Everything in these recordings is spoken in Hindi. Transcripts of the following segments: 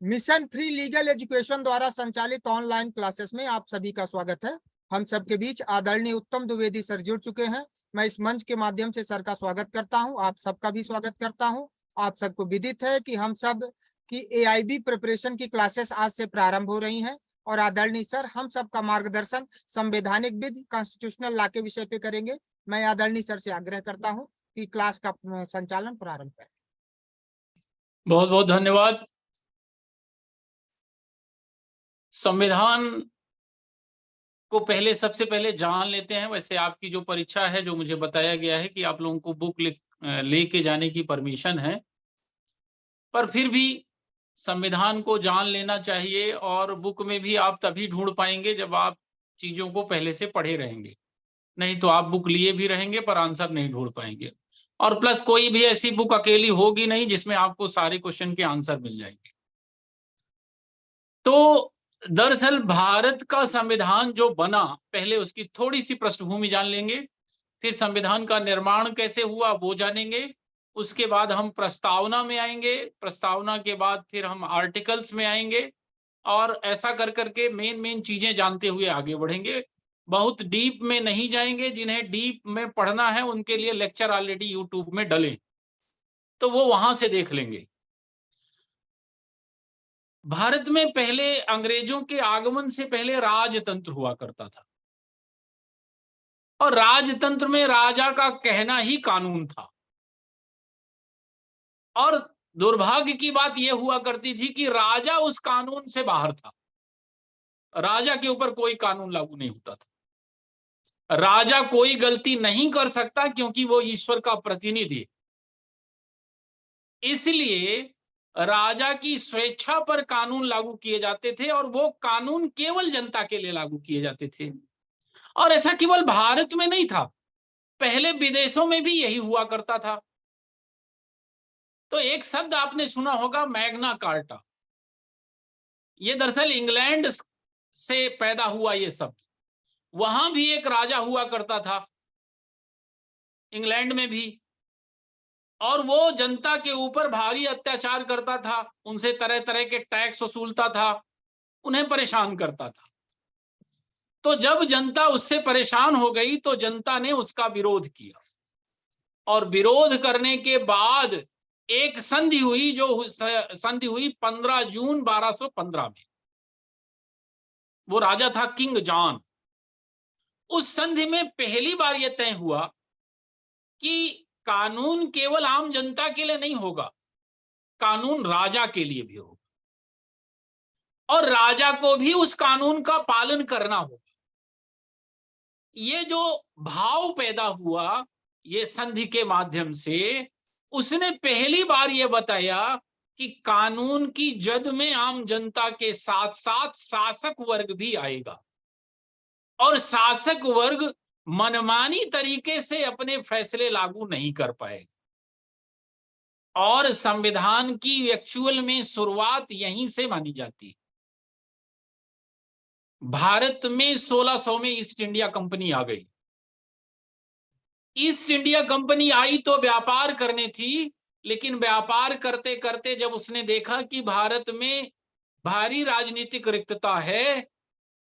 मिशन फ्री लीगल एजुकेशन द्वारा संचालित ऑनलाइन क्लासेस में आप सभी का स्वागत है। हम सबके बीच आदरणीय उत्तम द्विवेदी सर जुड़ चुके हैं। मैं इस मंच के माध्यम से सर का स्वागत करता हूं, आप सबका भी स्वागत करता हूं। आप सबको विदित है कि हम सब की एआईबी प्रिपरेशन की क्लासेस आज से प्रारंभ हो रही हैं और आदरणीय सर हम सबका मार्गदर्शन संवैधानिक विधि कॉन्स्टिट्यूशनल लॉ के विषय पे करेंगे। मैं आदरणीय सर से आग्रह करता हूँ कि क्लास का संचालन प्रारंभ करें। बहुत बहुत धन्यवाद। संविधान को सबसे पहले जान लेते हैं। वैसे आपकी जो परीक्षा है, जो मुझे बताया गया है कि आप लोगों को बुक लेके जाने की परमिशन है, पर फिर भी संविधान को जान लेना चाहिए। और बुक में भी आप तभी ढूंढ पाएंगे जब आप चीजों को पहले से पढ़े रहेंगे, नहीं तो आप बुक लिए भी रहेंगे पर आंसर नहीं ढूंढ पाएंगे। और प्लस कोई भी ऐसी बुक अकेली होगी नहीं जिसमें आपको सारे क्वेश्चन के आंसर मिल जाएंगे। तो दरअसल भारत का संविधान जो बना, पहले उसकी थोड़ी सी पृष्ठभूमि जान लेंगे, फिर संविधान का निर्माण कैसे हुआ वो जानेंगे, उसके बाद हम प्रस्तावना में आएंगे, प्रस्तावना के बाद फिर हम आर्टिकल्स में आएंगे, और ऐसा कर करके मेन चीजें जानते हुए आगे बढ़ेंगे। बहुत डीप में नहीं जाएंगे। जिन्हें डीप में पढ़ना है उनके लिए लेक्चर ऑलरेडी यूट्यूब में डले, तो वो वहां से देख लेंगे। भारत में पहले अंग्रेजों के आगमन से पहले राजतंत्र हुआ करता था, और राजतंत्र में राजा का कहना ही कानून था। और दुर्भाग्य की बात यह हुआ करती थी कि राजा उस कानून से बाहर था। राजा के ऊपर कोई कानून लागू नहीं होता था। राजा कोई गलती नहीं कर सकता क्योंकि वो ईश्वर का प्रतिनिधि है। इसलिए राजा की स्वेच्छा पर कानून लागू किए जाते थे, और वो कानून केवल जनता के लिए लागू किए जाते थे। और ऐसा केवल भारत में नहीं था, पहले विदेशों में भी यही हुआ करता था। तो एक शब्द आपने सुना होगा, मैग्ना कार्टा। ये दरअसल इंग्लैंड से पैदा हुआ ये शब्द। वहां भी एक राजा हुआ करता था, इंग्लैंड में भी, और वो जनता के ऊपर भारी अत्याचार करता था, उनसे तरह तरह के टैक्स वसूलता था, उन्हें परेशान करता था। तो जब जनता उससे परेशान हो गई तो जनता ने उसका विरोध किया, और विरोध करने के बाद एक संधि हुई, जो संधि हुई 15 जून 1215 में। वो राजा था किंग जॉन। उस संधि में पहली बार यह तय हुआ कि कानून केवल आम जनता के लिए नहीं होगा, कानून राजा के लिए भी होगा, और राजा को भी उस कानून का पालन करना होगा। ये जो भाव पैदा हुआ ये संधि के माध्यम से, उसने पहली बार यह बताया कि कानून की जद में आम जनता के साथ साथ शासक वर्ग भी आएगा, और शासक वर्ग मनमानी तरीके से अपने फैसले लागू नहीं कर पाएगा। और संविधान की एक्चुअल में शुरुआत यहीं से मानी जाती है। भारत में 1600 में ईस्ट इंडिया कंपनी आ गई। ईस्ट इंडिया कंपनी आई तो व्यापार करने थी, लेकिन व्यापार करते करते जब उसने देखा कि भारत में भारी राजनीतिक रिक्तता है,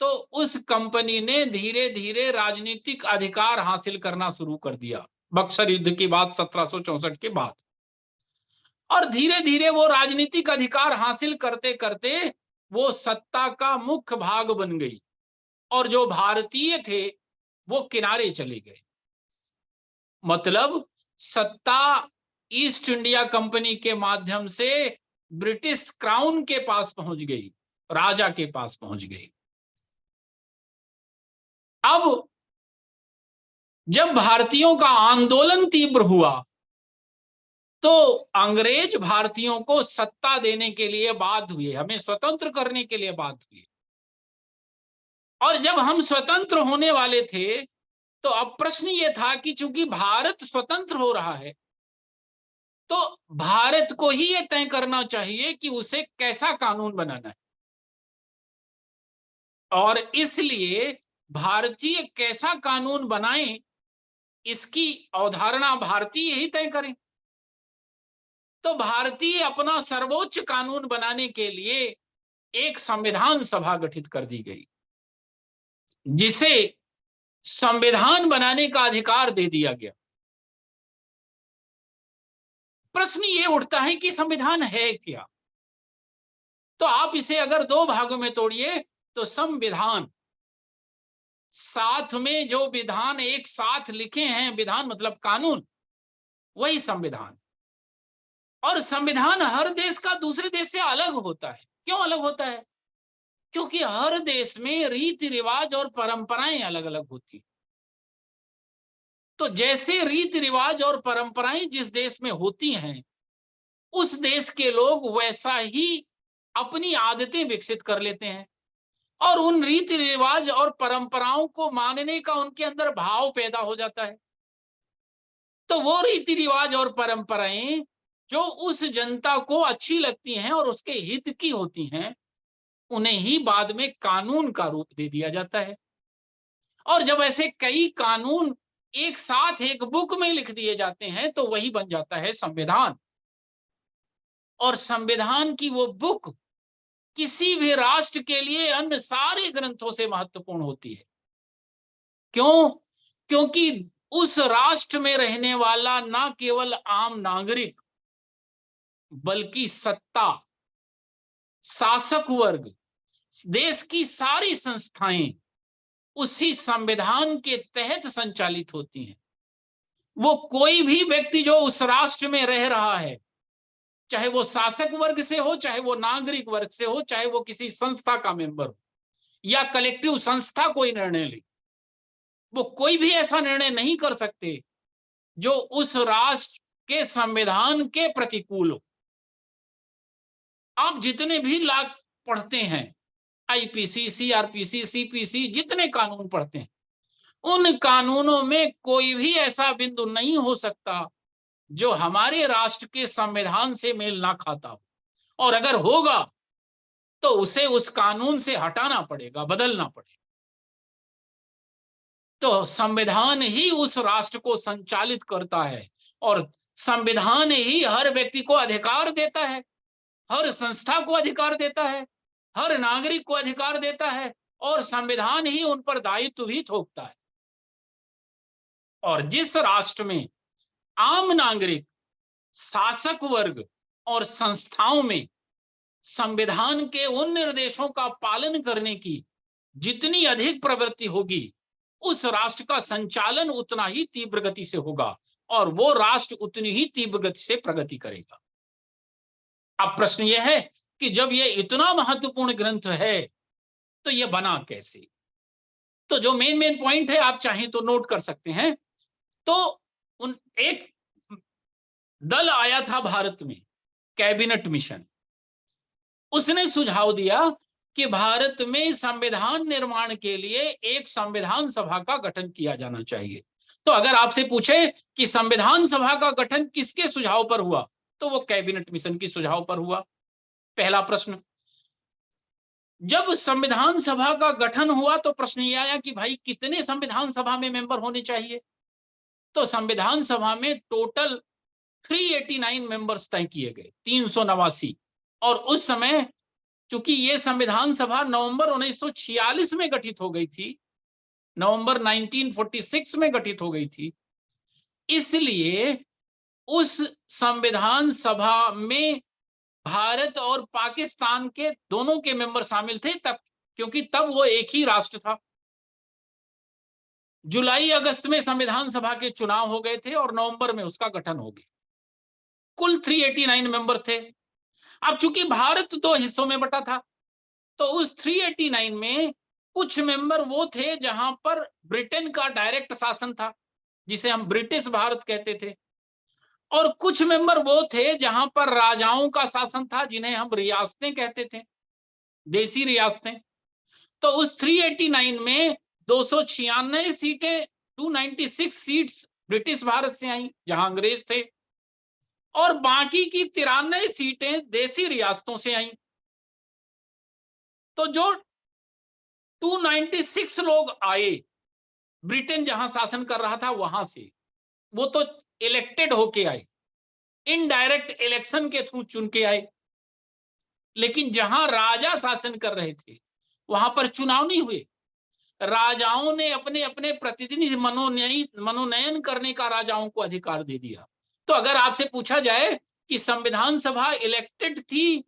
तो उस कंपनी ने धीरे धीरे राजनीतिक अधिकार हासिल करना शुरू कर दिया, बक्सर युद्ध के बाद 1764 के बाद। और धीरे धीरे वो राजनीतिक अधिकार हासिल करते करते वो सत्ता का मुख्य भाग बन गई, और जो भारतीय थे वो किनारे चले गए। मतलब सत्ता ईस्ट इंडिया कंपनी के माध्यम से ब्रिटिश क्राउन के पास पहुंच गई, राजा के पास पहुंच गई। अब जब भारतीयों का आंदोलन तीव्र हुआ तो अंग्रेज भारतीयों को सत्ता देने के लिए बाध्य हुए, हमें स्वतंत्र करने के लिए बाध्य हुए। और जब हम स्वतंत्र होने वाले थे तो अब प्रश्न यह था कि चूंकि भारत स्वतंत्र हो रहा है तो भारत को ही यह तय करना चाहिए कि उसे कैसा कानून बनाना है, और इसलिए भारतीय कैसा कानून बनाएं इसकी अवधारणा भारतीय ही तय करें। तो भारतीय अपना सर्वोच्च कानून बनाने के लिए एक संविधान सभा गठित कर दी गई, जिसे संविधान बनाने का अधिकार दे दिया गया। प्रश्न ये उठता है कि संविधान है क्या? तो आप इसे अगर दो भागों में तोड़िए तो संविधान, साथ में जो विधान एक साथ लिखे हैं, विधान मतलब कानून, वही संविधान। और संविधान हर देश का दूसरे देश से अलग होता है। क्यों अलग होता है? क्योंकि हर देश में रीति रिवाज और परंपराएं अलग अलग होती हैं। तो जैसे रीति रिवाज और परंपराएं जिस देश में होती हैं, उस देश के लोग वैसा ही अपनी आदतें विकसित कर लेते हैं और उन रीति रिवाज और परंपराओं को मानने का उनके अंदर भाव पैदा हो जाता है। तो वो रीति रिवाज और परंपराएं जो उस जनता को अच्छी लगती हैं और उसके हित की होती हैं, उन्हें ही बाद में कानून का रूप दे दिया जाता है। और जब ऐसे कई कानून एक साथ एक बुक में लिख दिए जाते हैं तो वही बन जाता है संविधान। और संविधान की वो बुक किसी भी राष्ट्र के लिए अन्य सारे ग्रंथों से महत्वपूर्ण होती है। क्यों? क्योंकि उस राष्ट्र में रहने वाला ना केवल आम नागरिक, बल्कि सत्ता, शासक वर्ग, देश की सारी संस्थाएं उसी संविधान के तहत संचालित होती हैं। वो कोई भी व्यक्ति जो उस राष्ट्र में रह रहा है, चाहे वो शासक वर्ग से हो, चाहे वो नागरिक वर्ग से हो, चाहे वो किसी संस्था का मेंबर हो या कलेक्टिव संस्था कोई निर्णय ले, वो कोई भी ऐसा निर्णय नहीं कर सकते जो उस राष्ट्र के संविधान के प्रतिकूल हो। आप जितने भी लॉ पढ़ते हैं, आईपीसी, सीआरपीसी, सीपीसी, जितने कानून पढ़ते हैं, उन कानूनों में कोई भी ऐसा बिंदु नहीं हो सकता जो हमारे राष्ट्र के संविधान से मेल ना खाता हो। और अगर होगा तो उसे उस कानून से हटाना पड़ेगा, बदलना पड़ेगा। तो संविधान ही उस राष्ट्र को संचालित करता है और संविधान ही हर व्यक्ति को अधिकार देता है, हर संस्था को अधिकार देता है, हर नागरिक को अधिकार देता है और संविधान ही उन पर दायित्व भी थोपता है। और जिस राष्ट्र में आम नागरिक, शासक वर्ग और संस्थाओं में संविधान के उन निर्देशों का पालन करने की जितनी अधिक प्रवृत्ति होगी, उस राष्ट्र का संचालन उतना ही तीव्र गति से होगा और वो राष्ट्र उतनी ही तीव्र गति से प्रगति करेगा। अब प्रश्न यह है कि जब ये इतना महत्वपूर्ण ग्रंथ है तो ये बना कैसे? तो जो मेन पॉइंट है, आप चाहें तो नोट कर सकते हैं। तो एक दल आया था भारत में, कैबिनेट मिशन। उसने सुझाव दिया कि भारत में संविधान निर्माण के लिए एक संविधान सभा का गठन किया जाना चाहिए। तो अगर आपसे पूछे कि संविधान सभा का गठन किसके सुझाव पर हुआ, तो वो कैबिनेट मिशन के सुझाव पर हुआ। पहला प्रश्न। जब संविधान सभा का गठन हुआ तो प्रश्न ये आया कि भाई कितने संविधान सभा में मेंबर होने चाहिए? तो संविधान सभा में टोटल 389 मेंबर्स तय किए गए, 389। और उस समय चूंकि ये संविधान सभा नवंबर 1946 में गठित हो गई थी, नवंबर 1946 में गठित हो गई थी, इसलिए उस संविधान सभा में भारत और पाकिस्तान के दोनों के मेंबर शामिल थे, तब क्योंकि तब वो एक ही राष्ट्र था। जुलाई अगस्त में संविधान सभा के चुनाव हो गए थे और नवंबर में उसका गठन हो गया। कुल 389 मेंबर थे। अब चूंकि भारत दो हिस्सों में बटा था, तो उस 389 में कुछ मेंबर वो थे जहां पर ब्रिटेन का डायरेक्ट शासन था, जिसे हम ब्रिटिश भारत कहते थे, और कुछ मेंबर वो थे जहां पर राजाओं का शासन था, जिन्हें हम रियासतें कहते थे, देसी रियासतें। तो उस 389 में 296 सीटें, 296 सीट्स ब्रिटिश भारत से आई जहां अंग्रेज थे, और बाकी की 93 सीटें देसी रियासतों से आई। तो जो 296 लोग आए ब्रिटेन जहां शासन कर रहा था वहां से, वो तो इलेक्टेड होके आए, इनडायरेक्ट इलेक्शन के थ्रू चुन के आए। लेकिन जहां राजा शासन कर रहे थे वहां पर चुनाव नहीं हुए। राजाओं ने अपने अपने प्रतिनिधि मनोनयन करने का राजाओं को अधिकार दे दिया। तो अगर आपसे पूछा जाए कि संविधान सभा इलेक्टेड थी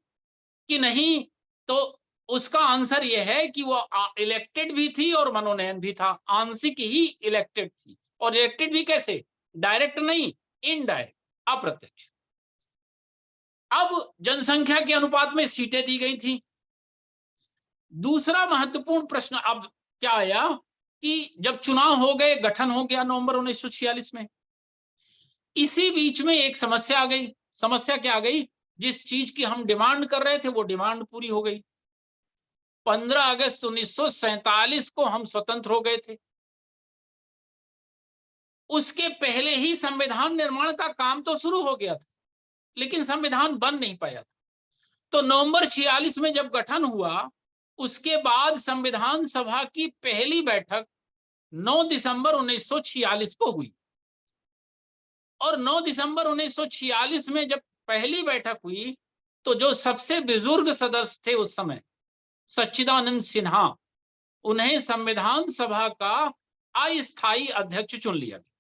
कि नहीं, तो उसका आंसर यह है कि वो इलेक्टेड भी थी और मनोनयन भी था। आंशिक ही इलेक्टेड थी, और इलेक्टेड भी कैसे? डायरेक्ट नहीं, इनडायरेक्ट, अप्रत्यक्ष। अब जनसंख्या के अनुपात में सीटें दी गई थी। दूसरा महत्वपूर्ण प्रश्न अब क्या आया कि जब चुनाव हो गए, गठन हो गया नवंबर 1946 में, इसी बीच में एक समस्या आ गई। समस्या क्या आ गई? जिस चीज की हम डिमांड कर रहे थे वो डिमांड पूरी हो गई। 15 अगस्त 1947 को हम स्वतंत्र हो गए थे। उसके पहले ही संविधान निर्माण का काम तो शुरू हो गया था, लेकिन संविधान बन नहीं पाया था। तो नवंबर 46 में जब गठन हुआ, उसके बाद संविधान सभा की पहली बैठक 9 दिसंबर 1946 को हुई। और 9 दिसंबर 1946 में जब पहली बैठक हुई, तो जो सबसे बुजुर्ग सदस्य थे उस समय, सच्चिदानंद सिन्हा, उन्हें संविधान सभा का अस्थायी अध्यक्ष चुन लिया गया।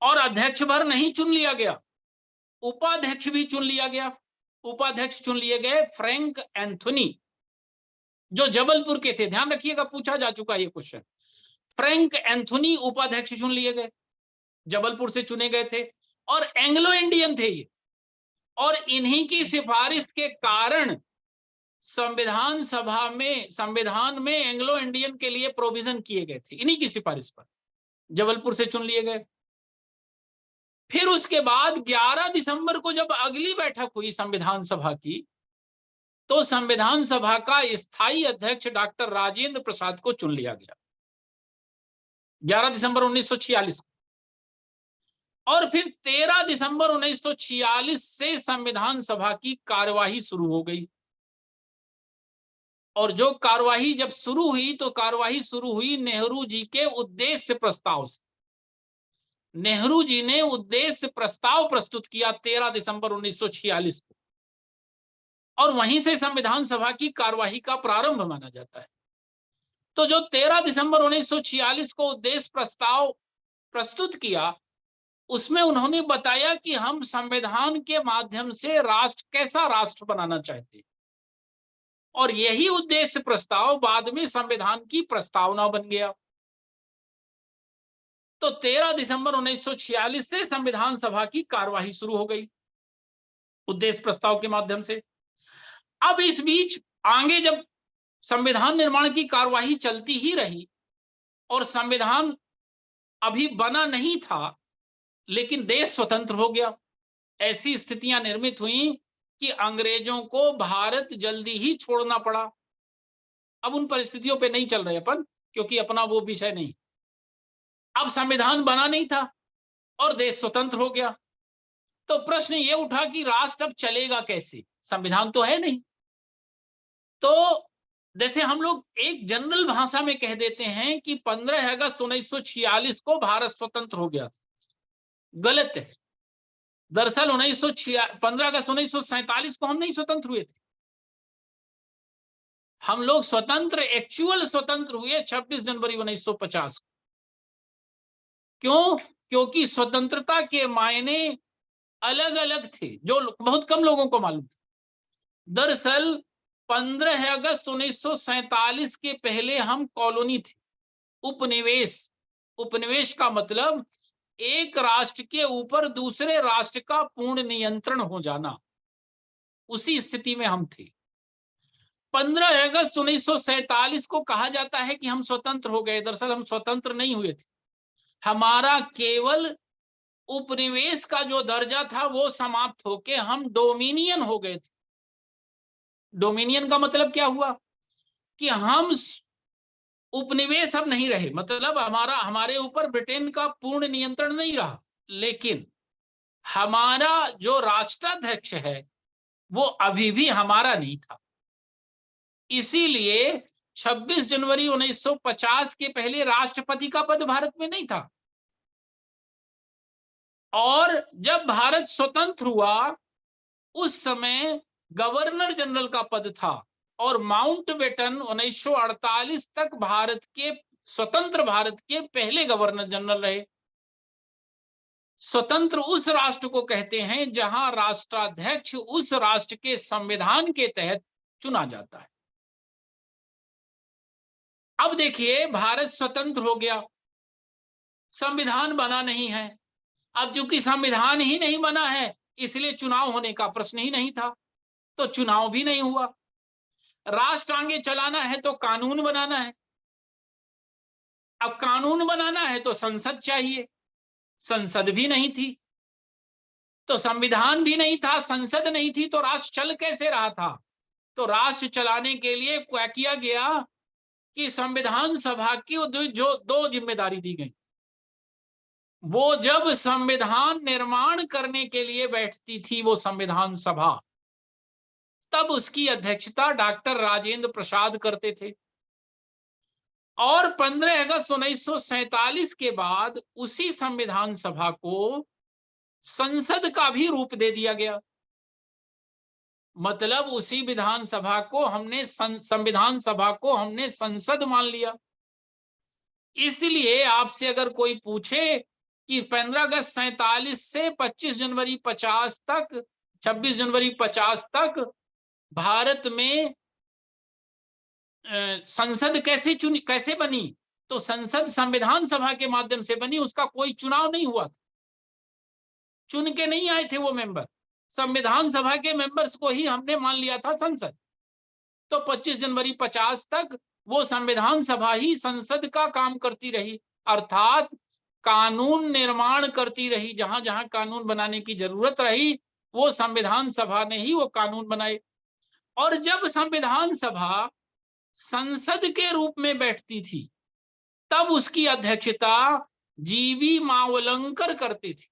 और अध्यक्ष भर नहीं चुन लिया गया, उपाध्यक्ष भी चुन लिया गया। उपाध्यक्ष चुन लिए गए फ्रैंक एंथोनी, जो जबलपुर के थे। ध्यान रखिएगा, पूछा जा चुका ये क्वेश्चन। फ्रैंक एंथोनी उपाध्यक्ष चुन लिए गए, जबलपुर से चुने गए थे, और एंग्लो इंडियन थे ये। और इन्हीं की सिफारिश के कारण संविधान सभा में, संविधान में एंग्लो इंडियन के लिए प्रोविजन किए गए थे, इन्हीं की सिफारिश पर जबलपुर से चुन लिए गए। फिर उसके बाद 11 दिसंबर को जब अगली बैठक हुई संविधान सभा की, तो संविधान सभा का स्थायी अध्यक्ष डॉक्टर राजेंद्र प्रसाद को चुन लिया गया 11 दिसंबर 1946 को। और फिर 13 दिसंबर 1946 से संविधान सभा की कार्यवाही शुरू हो गई। और जो कार्यवाही जब शुरू हुई, तो कार्यवाही शुरू हुई नेहरू जी के उद्देश्य प्रस्ताव से। नेहरू जी ने उद्देश्य प्रस्ताव प्रस्तुत किया 13 दिसंबर 1946 को, और वहीं से संविधान सभा की कार्यवाही का प्रारंभ माना जाता है। तो जो 13 दिसंबर 1946 को उद्देश्य प्रस्ताव प्रस्तुत किया, उसमें उन्होंने बताया कि हम संविधान के माध्यम से राष्ट्र, कैसा राष्ट्र बनाना चाहते हैं। और यही उद्देश्य प्रस्ताव बाद में संविधान की प्रस्तावना बन गया। तो 13 दिसंबर 1946 से संविधान सभा की कार्यवाही शुरू हो गई उद्देश्य प्रस्ताव के माध्यम से। अब इस बीच आगे जब संविधान निर्माण की कार्यवाही चलती ही रही, और संविधान अभी बना नहीं था, लेकिन देश स्वतंत्र हो गया। ऐसी स्थितियां निर्मित हुई कि अंग्रेजों को भारत जल्दी ही छोड़ना पड़ा। अब उन परिस्थितियों पे नहीं चल रहे अपन, क्योंकि अपना वो विषय नहीं। अब संविधान बना नहीं था और देश स्वतंत्र हो गया। तो प्रश्न ये उठा कि राष्ट्र अब चलेगा कैसे, संविधान तो है नहीं। तो जैसे हम लोग एक जनरल भाषा में कह देते हैं कि 15 अगस्त 1946 को भारत स्वतंत्र हो गया, गलत है। दरअसल 15 अगस्त 1947 को हम नहीं स्वतंत्र हुए थे। हम लोग स्वतंत्र, एक्चुअल स्वतंत्र हुए 26 जनवरी 1950 को। क्यों? क्योंकि स्वतंत्रता के मायने अलग अलग थे, जो बहुत कम लोगों को मालूम था। दरअसल 15 अगस्त 1947 के पहले हम कॉलोनी थे, उपनिवेश। उपनिवेश का मतलब एक राष्ट्र के ऊपर दूसरे राष्ट्र का पूर्ण नियंत्रण हो जाना, उसी स्थिति में हम थे। 15 अगस्त 1947 को कहा जाता है कि हम स्वतंत्र हो गए। दरअसल हम स्वतंत्र नहीं हुए थे, हमारा केवल उपनिवेश का जो दर्जा था वो समाप्त होके हम डोमिनियन हो गए थे। डोमिनियन का मतलब क्या हुआ कि हम उपनिवेश अब नहीं रहे, मतलब हमारे ऊपर ब्रिटेन का पूर्ण नियंत्रण नहीं रहा, लेकिन हमारा जो राष्ट्राध्यक्ष है वो अभी भी हमारा नहीं था। इसीलिए 26 जनवरी 1950 के पहले राष्ट्रपति का पद भारत में नहीं था। और जब भारत स्वतंत्र हुआ उस समय गवर्नर जनरल का पद था और माउंटबेटन 1948 तक स्वतंत्र भारत के पहले गवर्नर जनरल रहे। स्वतंत्र उस राष्ट्र को कहते हैं जहां राष्ट्राध्यक्ष उस राष्ट्र के संविधान के तहत चुना जाता है। अब देखिए, भारत स्वतंत्र हो गया, संविधान बना नहीं है। अब चूंकि संविधान ही नहीं बना है, इसलिए चुनाव होने का प्रश्न ही नहीं था, तो चुनाव भी नहीं हुआ। राष्ट्र आगे चलाना है तो कानून बनाना है। अब कानून बनाना है तो संसद चाहिए, संसद भी नहीं थी। तो संविधान भी नहीं था, संसद नहीं थी, तो राष्ट्र चल कैसे रहा था? तो राष्ट्र चलाने के लिए क्या किया गया कि संविधान सभा की जो दो जिम्मेदारी दी गई। वो जब संविधान निर्माण करने के लिए बैठती थी वो संविधान सभा, तब उसकी अध्यक्षता डॉक्टर राजेंद्र प्रसाद करते थे। और 15 अगस्त 1947 के बाद उसी संविधान सभा को संसद का भी रूप दे दिया गया। मतलब उसी संविधान सभा को हमने संसद मान लिया। इसलिए आपसे अगर कोई पूछे कि 15 अगस्त 47 से 25 जनवरी 50 तक, 26 जनवरी 50 तक भारत में संसद कैसे बनी, तो संसद संविधान सभा के माध्यम से बनी। उसका कोई चुनाव नहीं हुआ था, चुन के नहीं आए थे वो मेंबर। संविधान सभा के मेंबर्स को ही हमने मान लिया था संसद। तो 25 जनवरी 50 तक वो संविधान सभा ही संसद का काम करती रही, अर्थात कानून निर्माण करती रही। जहां जहां कानून बनाने की जरूरत रही वो संविधान सभा ने ही वो कानून बनाए। और जब संविधान सभा संसद के रूप में बैठती थी तब उसकी अध्यक्षता जीवी मावलंकर करते थे।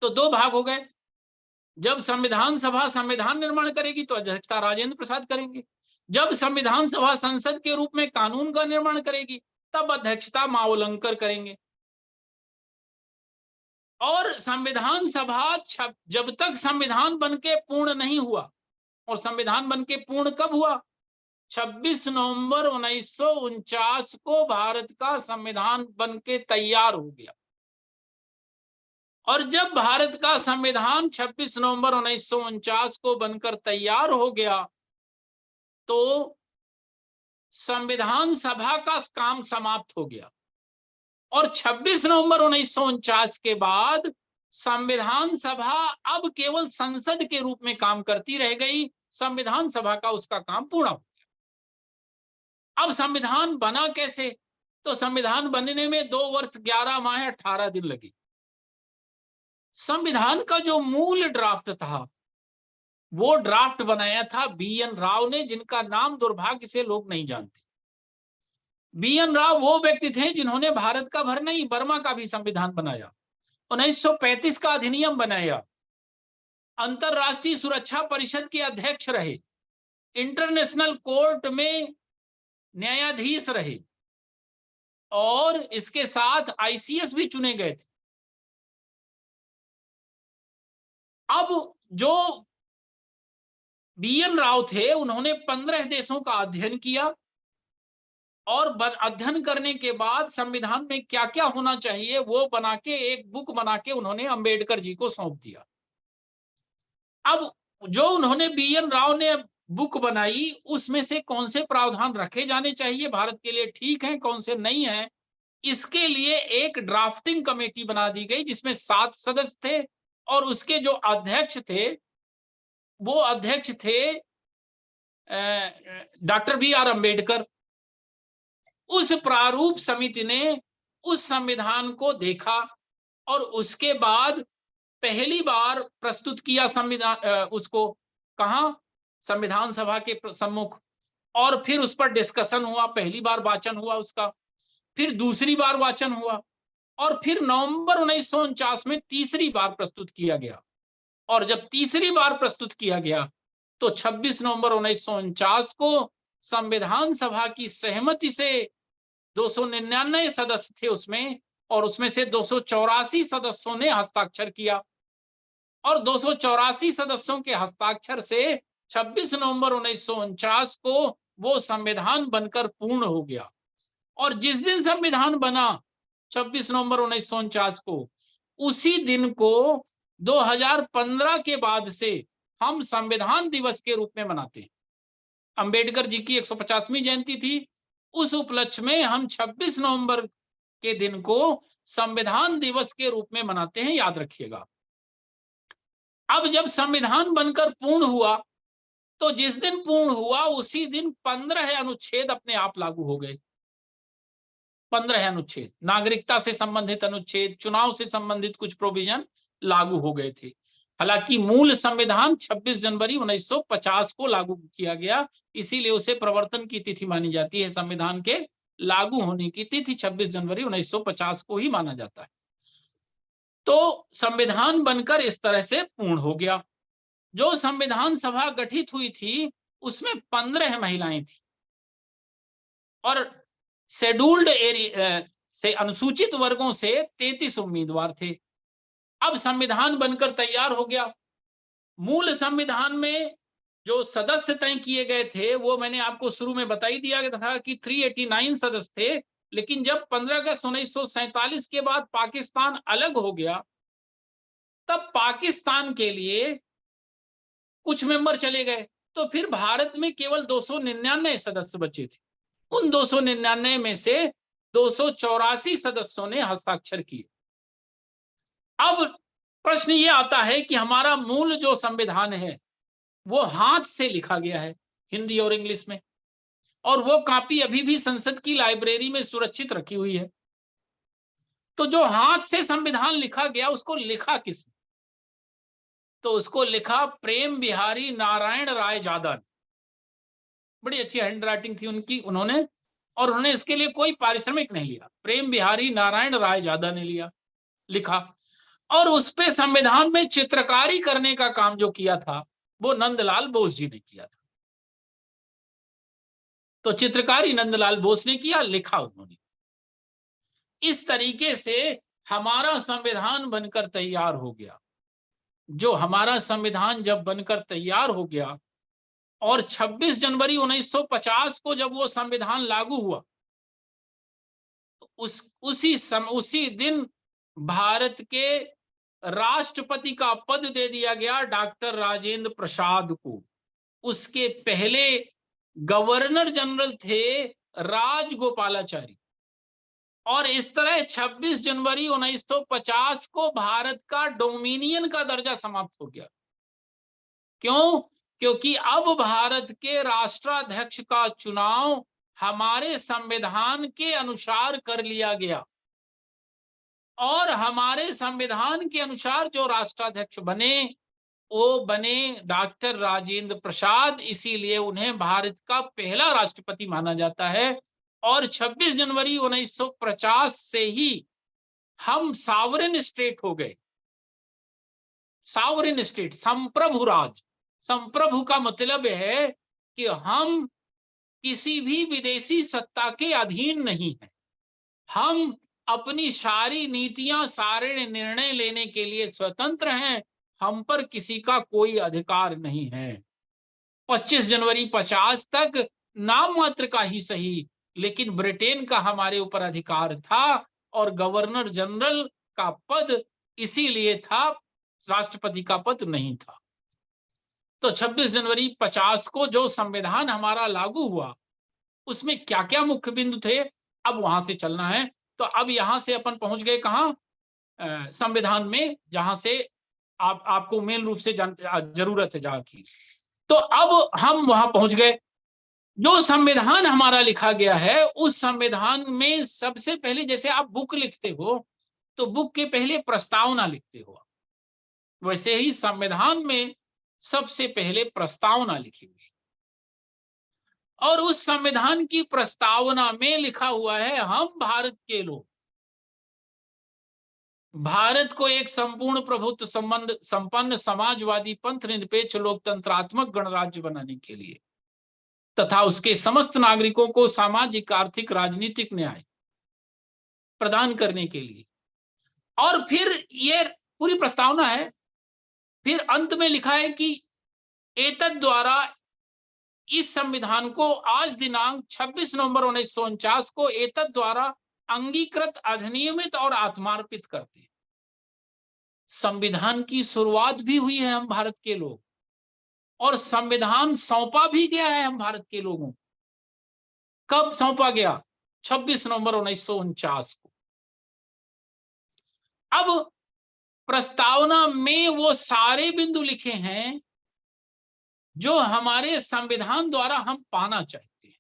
तो दो भाग हो गए। जब संविधान सभा संविधान निर्माण करेगी तो अध्यक्षता राजेंद्र प्रसाद करेंगे। जब संविधान सभा संसद के रूप में कानून का निर्माण करेगी तब अध्यक्षता मावलंकर करेंगे। और संविधान सभा जब तक संविधान बनके पूर्ण नहीं हुआ, और संविधान बनके पूर्ण कब हुआ? 26 नवंबर 1949 को भारत का संविधान बनके तैयार हो गया। और जब भारत का संविधान 26 नवंबर 1949 को बनकर तैयार हो गया तो संविधान सभा का काम समाप्त हो गया। और 26 नवंबर 1949 के बाद संविधान सभा अब केवल संसद के रूप में काम करती रह गई। संविधान सभा का उसका काम पूरा हो गया। अब संविधान बना कैसे? तो संविधान बनने में 2 वर्ष 11 माह 18 दिन लगे। संविधान का जो मूल ड्राफ्ट था वो ड्राफ्ट बनाया था BN राव ने, जिनका नाम दुर्भाग्य से लोग नहीं जानते। BN राव वो व्यक्ति थे जिन्होंने भारत का भर नहीं, बर्मा का भी संविधान बनाया, 1935 का अधिनियम बनाया, अंतरराष्ट्रीय सुरक्षा परिषद के अध्यक्ष रहे, इंटरनेशनल कोर्ट में न्यायाधीश रहे, और इसके साथ ICS भी चुने गए थे। अब जो BN राव थे उन्होंने 15 देशों का अध्ययन किया, और अध्ययन करने के बाद संविधान में क्या क्या होना चाहिए वो बना के एक बुक बना के उन्होंने अंबेडकर जी को सौंप दिया। अब जो उन्होंने BN राव ने बुक बनाई उसमें से कौन से प्रावधान रखे जाने चाहिए, भारत के लिए ठीक है, कौन से नहीं है, इसके लिए एक ड्राफ्टिंग कमेटी बना दी गई जिसमें 7 सदस्य थे। और उसके जो अध्यक्ष थे वो अध्यक्ष थे डॉक्टर BR अम्बेडकर। उस प्रारूप समिति ने उस संविधान को देखा और उसके बाद पहली बार प्रस्तुत किया संविधान उसको कहां? संविधान सभा के सम्मुख। और फिर उस पर डिस्कशन हुआ, पहली बार वाचन हुआ उसका, फिर दूसरी बार वाचन हुआ, और फिर नवंबर 1949 में तीसरी बार प्रस्तुत किया गया। और जब तीसरी बार प्रस्तुत किया गया तो 26 नवंबर 1949 को संविधान सभा की सहमति से 299 सदस्य थे उसमें, और उसमें से 284 सदस्यों ने हस्ताक्षर किया और 284 सदस्यों के हस्ताक्षर से 26 नवंबर 1949 को वो संविधान बनकर पूर्ण हो गया। और जिस दिन संविधान बना 26 नवंबर 1949 को, उसी दिन को 2015 के बाद से हम संविधान दिवस के रूप में मनाते हैं। अंबेडकर जी की 150वीं जयंती थी, उस उपलक्ष्य में हम 26 नवंबर के दिन को संविधान दिवस के रूप में मनाते हैं, याद रखिएगा। अब जब संविधान बनकर पूर्ण हुआ तो जिस दिन पूर्ण हुआ उसी दिन 15 अनुच्छेद अपने आप लागू हो गए। 15 अनुच्छेद, नागरिकता से संबंधित अनुच्छेद, चुनाव से संबंधित कुछ प्रोविजन लागू हो गए थे। हालांकि मूल संविधान 26 जनवरी 1950 को लागू किया गया, इसीलिए उसे प्रवर्तन की तिथि मानी जाती है। संविधान के लागू होने की तिथि 26 जनवरी 1950 को ही माना जाता है। तो संविधान बनकर इस तरह से पूर्ण हो गया। जो संविधान सभा गठित हुई थी उसमें 15 महिलाएं थी और शेड्यूल्ड एरिया से, अनुसूचित वर्गों से 33 उम्मीदवार थे। अब संविधान बनकर तैयार हो गया। मूल संविधान में जो सदस्य तय किए गए थे वो मैंने आपको शुरू में बता ही दिया था कि 389 सदस्य थे। लेकिन जब 15 अगस्त 1947 के बाद पाकिस्तान अलग हो गया, तब पाकिस्तान के लिए कुछ मेंबर चले गए, तो फिर भारत में केवल 299 सदस्य बचे थे। उन 299 में से 284 सदस्यों ने हस्ताक्षर किए। अब प्रश्न ये आता है कि हमारा मूल जो संविधान है वो हाथ से लिखा गया है, हिंदी और इंग्लिश में, और वो कॉपी अभी भी संसद की लाइब्रेरी में सुरक्षित रखी हुई है। तो जो हाथ से संविधान लिखा गया उसको लिखा किसने? तो उसको लिखा प्रेम बिहारी नारायण राय जादा ने। बड़ी अच्छी हैंड राइटिंग थी उनकी, उन्होंने इसके लिए कोई पारिश्रमिक नहीं लिया। प्रेम बिहारी नारायण राय जादा ने लिखा। और उस पे संविधान में चित्रकारी करने का काम जो किया था वो नंदलाल बोस जी ने किया था। तो चित्रकारी नंदलाल बोस ने किया, लिखा उन्होंने। इस तरीके से हमारा संविधान बनकर तैयार हो गया। जो हमारा संविधान जब बनकर तैयार हो गया और 26 जनवरी 1950 को जब वो संविधान लागू हुआ, तो उसी दिन भारत के राष्ट्रपति का पद दे दिया गया डॉक्टर राजेंद्र प्रसाद को। उसके पहले गवर्नर जनरल थे राजगोपालाचारी। और इस तरह 26 जनवरी 1950 को भारत का डोमिनियन का दर्जा समाप्त हो गया। क्यों? क्योंकि अब भारत के राष्ट्राध्यक्ष का चुनाव हमारे संविधान के अनुसार कर लिया गया और हमारे संविधान के अनुसार जो राष्ट्राध्यक्ष बने वो बने डॉक्टर राजेंद्र प्रसाद। इसीलिए उन्हें भारत का पहला राष्ट्रपति माना जाता है। और 26 जनवरी 1950 से ही हम सॉवरेन स्टेट हो गए। सॉवरेन स्टेट, संप्रभु राज। संप्रभु का मतलब है कि हम किसी भी विदेशी सत्ता के अधीन नहीं हैं। हम अपनी सारी नीतियां, सारे निर्णय लेने के लिए स्वतंत्र हैं। हम पर किसी का कोई अधिकार नहीं है। 25 जनवरी 50 तक नाम मात्र का ही सही, लेकिन ब्रिटेन का हमारे ऊपर अधिकार था और गवर्नर जनरल का पद इसीलिए था, राष्ट्रपति का पद नहीं था। तो 26 जनवरी 50 को जो संविधान हमारा लागू हुआ उसमें क्या क्या मुख्य बिंदु थे, अब वहां से चलना है। तो अब यहां से अपन पहुंच गए कहां? संविधान में, जहां से आपको मेन रूप से जरूरत है जहां की। तो अब हम वहां पहुंच गए। जो संविधान हमारा लिखा गया है उस संविधान में सबसे पहले, जैसे आप बुक लिखते हो तो बुक के पहले प्रस्तावना लिखते हो, वैसे ही संविधान में सबसे पहले प्रस्तावना लिखी हुई। और उस संविधान की प्रस्तावना में लिखा हुआ है, हम भारत के लोग भारत को एक संपूर्ण प्रभुत्व संपन्न समाजवादी पंथ निरपेक्ष लोकतंत्रात्मक गणराज्य बनाने के लिए तथा उसके समस्त नागरिकों को सामाजिक, आर्थिक, राजनीतिक न्याय प्रदान करने के लिए। और फिर ये पूरी प्रस्तावना है, फिर अंत में लिखा है कि एतद द्वारा इस संविधान को आज दिनांक 26 नवंबर 1949 को एतद द्वारा अंगीकृत, अधिनियमित और आत्मार्पित करते हैं। संविधान की शुरुआत भी हुई है हम भारत के लोग, और संविधान सौंपा भी गया है हम भारत के लोगों को। कब सौंपा गया? 26 नवंबर 1949 को। अब प्रस्तावना में वो सारे बिंदु लिखे हैं जो हमारे संविधान द्वारा हम पाना चाहते हैं।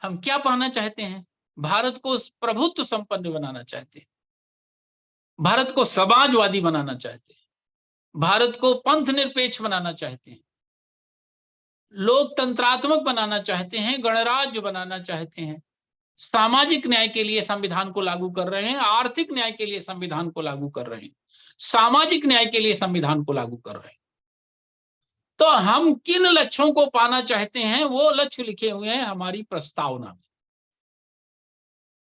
हम क्या पाना चाहते हैं? भारत को प्रभुत्व संपन्न बनाना चाहते हैं, भारत को समाजवादी बनाना चाहते हैं, भारत को पंथ निरपेक्ष बनाना चाहते हैं, लोकतंत्रात्मक बनाना चाहते हैं, गणराज्य बनाना चाहते हैं, सामाजिक न्याय के लिए संविधान को लागू कर रहे हैं, आर्थिक न्याय के लिए संविधान को लागू कर रहे हैं, सामाजिक न्याय के लिए संविधान को लागू कर रहे हैं। तो हम किन लक्ष्यों को पाना चाहते हैं वो लक्ष्य लिखे हुए हैं हमारी प्रस्तावना में।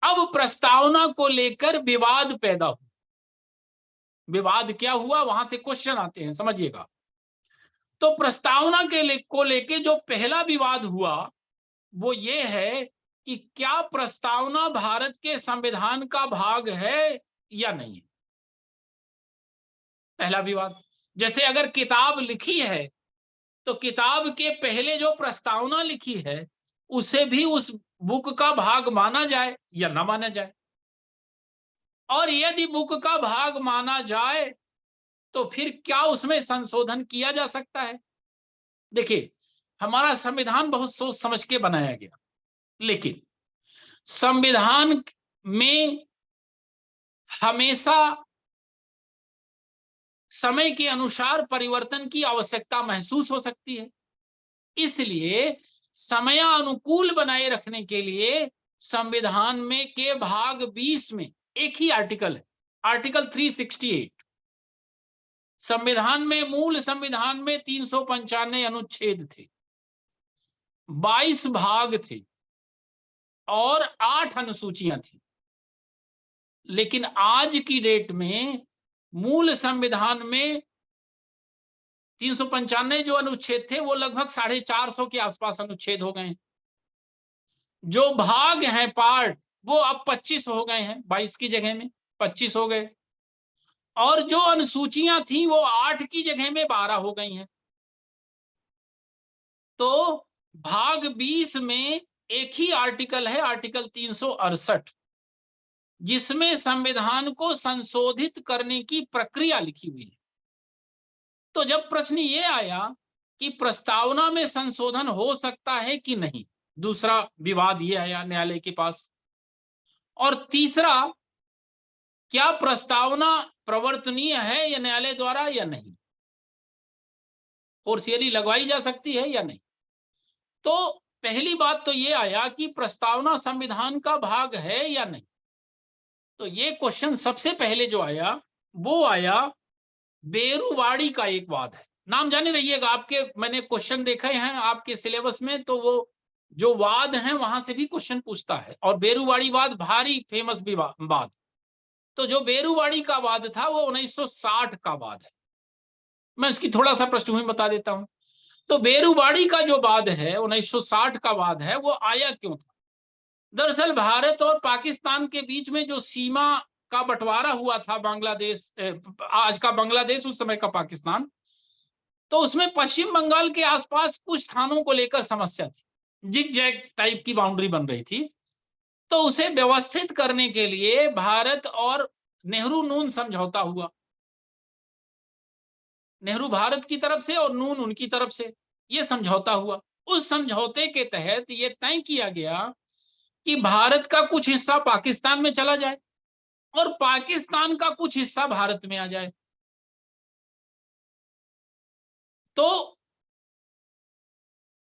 अब प्रस्तावना को लेकर विवाद पैदा हुआ। विवाद क्या हुआ, वहां से क्वेश्चन आते हैं, समझिएगा। तो प्रस्तावना को लेके जो पहला विवाद हुआ वो ये है कि क्या प्रस्तावना भारत के संविधान का भाग है या नहीं है। पहला विवाद। जैसे अगर किताब लिखी है तो किताब के पहले जो प्रस्तावना लिखी है उसे भी उस बुक का भाग माना जाए या ना माना जाए। और यदि बुक का भाग माना जाए तो फिर क्या उसमें संशोधन किया जा सकता है। देखिए, हमारा संविधान बहुत सोच समझ के बनाया गया, लेकिन संविधान में हमेशा समय के अनुसार परिवर्तन की आवश्यकता महसूस हो सकती है। इसलिए समयानुकूल बनाए रखने के लिए संविधान में के भाग 20 में एक ही आर्टिकल है, आर्टिकल 368। संविधान में, मूल संविधान में 395 अनुच्छेद थे, 22 भाग थे और 8 अनुसूचियां थी। लेकिन आज की डेट में मूल संविधान में 395 जो अनुच्छेद थे वो लगभग 450 के आसपास अनुच्छेद हो गए हैं। जो भाग हैं, पार्ट, वो अब 25 हो गए हैं, 22 की जगह में 25 हो गए। और जो अनुसूचियां थी वो 8 की जगह में 12 हो गई हैं। तो भाग 20 में एक ही आर्टिकल है, आर्टिकल 368, जिसमें संविधान को संशोधित करने की प्रक्रिया लिखी हुई है। तो जब प्रश्न ये आया कि प्रस्तावना में संशोधन हो सकता है कि नहीं, दूसरा विवाद ये आया न्यायालय के पास। और तीसरा, क्या प्रस्तावना प्रवर्तनीय है या न्यायालय द्वारा या नहीं, फोर्सियरली लगवाई जा सकती है या नहीं। तो पहली बात तो ये आया कि प्रस्तावना संविधान का भाग है या नहीं। तो ये क्वेश्चन सबसे पहले जो आया वो आया बेरुवाड़ी का एक वाद है। नाम जाने रहिएगा, आपके मैंने क्वेश्चन देखे हैं आपके सिलेबस में, तो वो जो वाद हैं वहां से भी क्वेश्चन पूछता है, और बेरुवाड़ी वाद भारी फेमस भी वाद। तो जो बेरुवाड़ी का वाद था वो 1960 का वाद है। मैं उसकी थोड़ा सा पृष्ठभूमि बता देता हूं। तो बेरुवाड़ी का जो वाद है 1960 का वाद है, वो आया क्यों था। दरअसल भारत और पाकिस्तान के बीच में जो सीमा का बंटवारा हुआ था, बांग्लादेश, आज का बांग्लादेश, उस समय का पाकिस्तान, तो उसमें पश्चिम बंगाल के आसपास कुछ स्थानों को लेकर समस्या थी, जिग जैग टाइप की बाउंड्री बन रही थी। तो उसे व्यवस्थित करने के लिए भारत और नेहरू नून समझौता हुआ, नेहरू भारत की तरफ से और नून उनकी तरफ से, यह समझौता हुआ। उस समझौते के तहत यह तय किया गया कि भारत का कुछ हिस्सा पाकिस्तान में चला जाए और पाकिस्तान का कुछ हिस्सा भारत में आ जाए। तो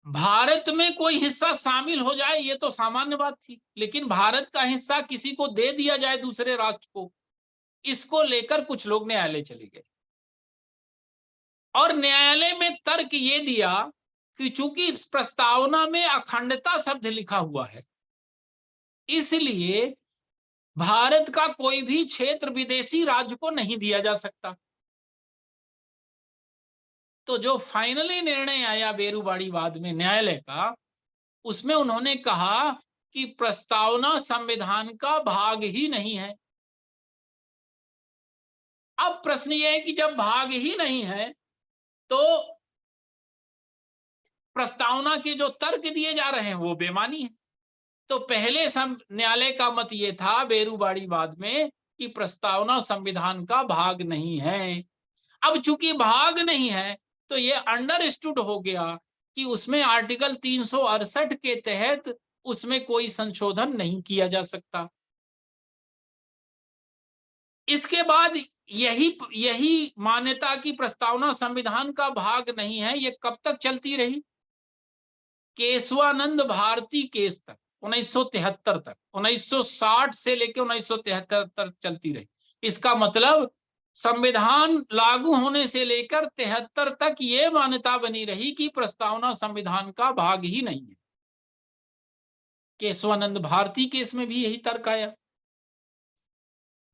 भारत में कोई हिस्सा शामिल हो जाए ये तो सामान्य बात थी, लेकिन भारत का हिस्सा किसी को दे दिया जाए दूसरे राष्ट्र को, इसको लेकर कुछ लोग न्यायालय चले गए। और न्यायालय में तर्क ये दिया कि चूंकि इस प्रस्तावना में अखंडता शब्द लिखा हुआ है, इसलिए भारत का कोई भी क्षेत्र विदेशी राज्य को नहीं दिया जा सकता। तो जो फाइनली निर्णय आया बेरूबाड़ीवाद में न्यायालय का, उसमें उन्होंने कहा कि प्रस्तावना संविधान का भाग ही नहीं है। अब प्रश्न यह है कि जब भाग ही नहीं है तो प्रस्तावना के जो तर्क दिए जा रहे हैं वो बेमानी है। तो पहले न्यायालय का मत ये था बेरूबाड़ीवाद में कि प्रस्तावना संविधान का भाग नहीं है। अब चूंकि भाग नहीं है तो ये अंडरस्टूड हो गया कि उसमें आर्टिकल 368 के तहत उसमें कोई संशोधन नहीं किया जा सकता। इसके बाद यही मान्यता की प्रस्तावना संविधान का भाग नहीं है, ये कब तक चलती रही? केशवानंद भारती केस तक, 1973 तक, 1960 से लेकर 1973 तक चलती रही। इसका मतलब संविधान लागू होने से लेकर 73 तक ये मान्यता बनी रही कि प्रस्तावना संविधान का भाग ही नहीं है। केशवानंद भारती केस में भी यही तर्क आया।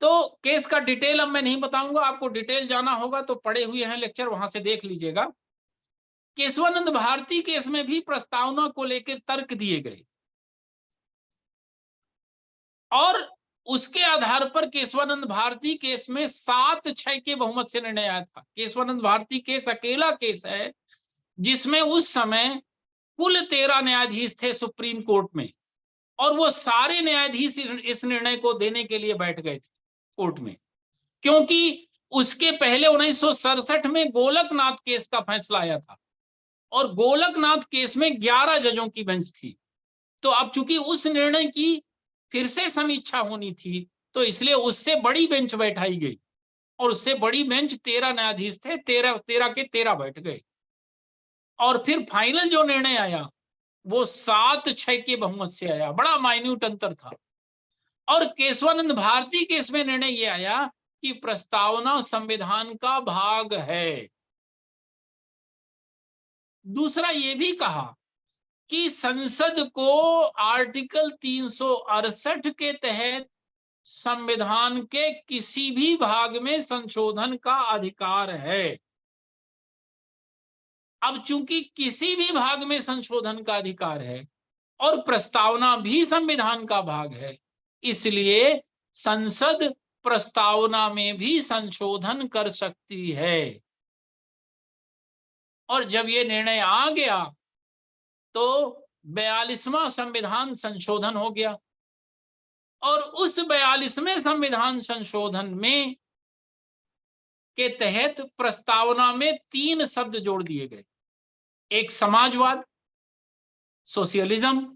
तो केस का डिटेल अब मैं नहीं बताऊंगा, आपको डिटेल जाना होगा तो पढ़े हुए हैं लेक्चर, वहां से देख लीजिएगा। केशवानंद भारती केस में भी प्रस्तावना को लेकर तर्क दिए गए और उसके आधार पर केशवानंद भारती केस में 7-6 के बहुमत से निर्णय आया था। केशवानंद भारती केस अकेला केस है जिसमें उस समय कुल 13 न्यायाधीश थे सुप्रीम कोर्ट में, और वो सारे न्यायाधीश इस निर्णय को देने के लिए बैठ गए थे कोर्ट में, क्योंकि उसके पहले 1967 में गोलकनाथ केस का फैसला आया था और गोलकनाथ केस में 11 जजों की बेंच थी। तो अब चूंकि उस निर्णय की फिर से समीक्षा होनी थी तो इसलिए उससे बड़ी बेंच बैठाई गई और उससे बड़ी बेंच 13 न्यायाधीश थे, 13 के 13 बैठ गए और फिर फाइनल जो निर्णय आया वो 7-6 के बहुमत से आया। बड़ा माइन्यूट अंतर था। और केशवानंद भारती केस में निर्णय ये आया कि प्रस्तावना संविधान का भाग है। दूसरा ये भी कहा कि संसद को आर्टिकल 368 के तहत संविधान के किसी भी भाग में संशोधन का अधिकार है। अब चूंकि किसी भी भाग में संशोधन का अधिकार है और प्रस्तावना भी संविधान का भाग है, इसलिए संसद प्रस्तावना में भी संशोधन कर सकती है। और जब ये निर्णय आ गया तो 42वां संविधान संशोधन हो गया और उस 42वें संविधान संशोधन में के तहत प्रस्तावना में 3 शब्द जोड़ दिए गए। एक समाजवाद, सोशलिज्म,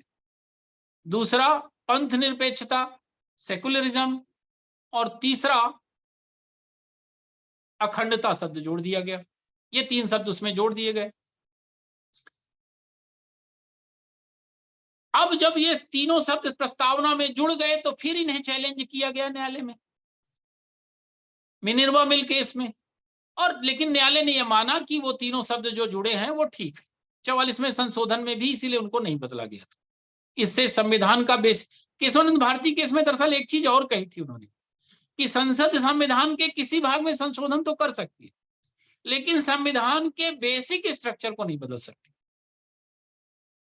दूसरा पंथ निरपेक्षता, सेकुलरिज्म, और तीसरा अखंडता शब्द जोड़ दिया गया। ये 3 शब्द उसमें जोड़ दिए गए। अब जब ये तीनों शब्द प्रस्तावना में जुड़ गए तो फिर इन्हें चैलेंज किया गया न्यायालय में, मिनर्वा मिल केस में। और लेकिन न्यायालय ने यह माना कि वो तीनों शब्द जो जुड़े हैं वो ठीक है। 44वें संशोधन में भी इसीलिए उनको नहीं बदला गया था। इससे संविधान का बेस। केशवानंद भारती केस में दरअसल एक चीज और कही थी उन्होंने कि संसद संविधान के किसी भाग में संशोधन तो कर सकती है लेकिन संविधान के बेसिक स्ट्रक्चर को नहीं बदल सकती।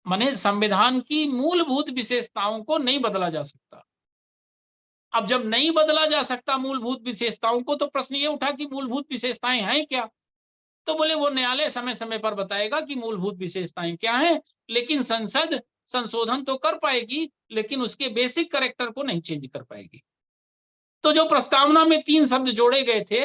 माने संविधान की मूलभूत विशेषताओं को नहीं बदला जा सकता। अब जब नहीं बदला जा सकता मूलभूत विशेषताओं को तो प्रश्न ये उठा कि मूलभूत विशेषताएं हैं क्या? तो बोले वो न्यायालय समय समय पर बताएगा कि मूलभूत विशेषताएं क्या हैं, लेकिन संसद संशोधन तो कर पाएगी लेकिन उसके बेसिक कैरेक्टर को नहीं चेंज कर पाएगी। तो जो प्रस्तावना में 3 शब्द जोड़े गए थे,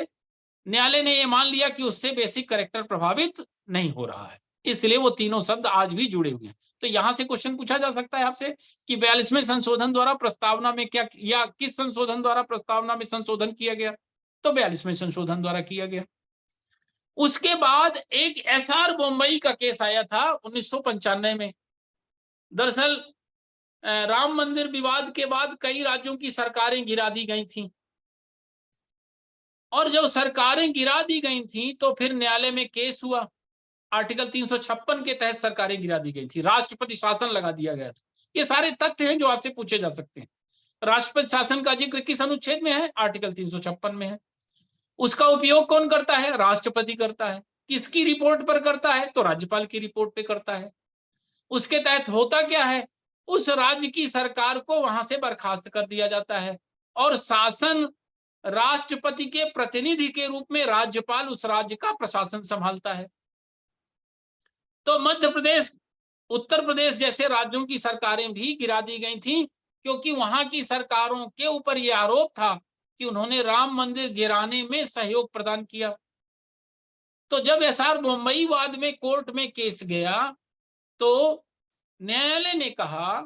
न्यायालय ने यह मान लिया कि उससे बेसिक कैरेक्टर प्रभावित नहीं हो रहा है, इसलिए वो तीनों शब्द आज भी जुड़े हुए हैं। तो यहां से क्वेश्चन पूछा जा सकता है आपसे कि 42वें संशोधन द्वारा प्रस्तावना में क्या, या किस संशोधन द्वारा प्रस्तावना में संशोधन किया गया? तो 42वें संशोधन द्वारा किया गया। उसके बाद एक एसआर बम्बई का केस आया था 1995 में। दरअसल राम मंदिर विवाद के बाद कई राज्यों की सरकारें गिरा दी गई थी और जब सरकारें गिरा दी गई थी तो फिर न्यायालय में केस हुआ। आर्टिकल 356 के तहत सरकारें गिरा दी गई थी, राष्ट्रपति शासन लगा दिया गया था। ये सारे तथ्य हैं जो आपसे पूछे जा सकते हैं। राष्ट्रपति शासन का जिक्र किस अनुच्छेद में है? आर्टिकल 356 में है। उसका उपयोग कौन करता है? राष्ट्रपति करता है। किसकी रिपोर्ट पर करता है? तो राज्यपाल की रिपोर्ट पे करता है। उसके तहत होता क्या है? उस राज्य की सरकार को वहां से बर्खास्त कर दिया जाता है और शासन राष्ट्रपति के प्रतिनिधि के रूप में राज्यपाल उस राज्य का प्रशासन संभालता है। तो मध्य प्रदेश, उत्तर प्रदेश जैसे राज्यों की सरकारें भी गिरा दी गई थी क्योंकि वहां की सरकारों के ऊपर यह आरोप था कि उन्होंने राम मंदिर गिराने में सहयोग प्रदान किया। तो जब एसआर मुंबई वाद में कोर्ट में केस गया तो न्यायालय ने कहा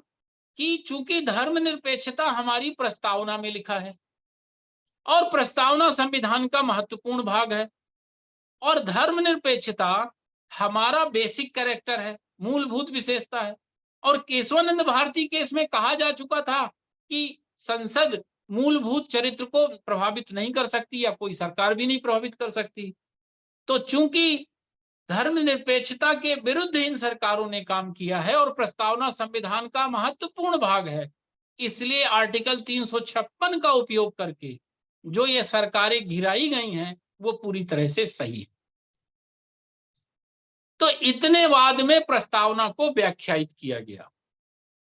कि चूंकि धर्मनिरपेक्षता हमारी प्रस्तावना में लिखा है और प्रस्तावना संविधान का महत्वपूर्ण भाग है और धर्मनिरपेक्षता हमारा बेसिक कैरेक्टर है, मूलभूत विशेषता है। और केशवानंद भारती केस में कहा जा चुका था कि संसद मूलभूत चरित्र को प्रभावित नहीं कर सकती या कोई सरकार भी नहीं प्रभावित कर सकती। तो चूंकि धर्मनिरपेक्षता के विरुद्ध इन सरकारों ने काम किया है और प्रस्तावना संविधान का महत्वपूर्ण भाग है, इसलिए आर्टिकल 356 का उपयोग करके जो ये सरकारें गिराई गई हैं वो पूरी तरह से सही है। तो इतने वाद में प्रस्तावना को व्याख्यायित किया गया।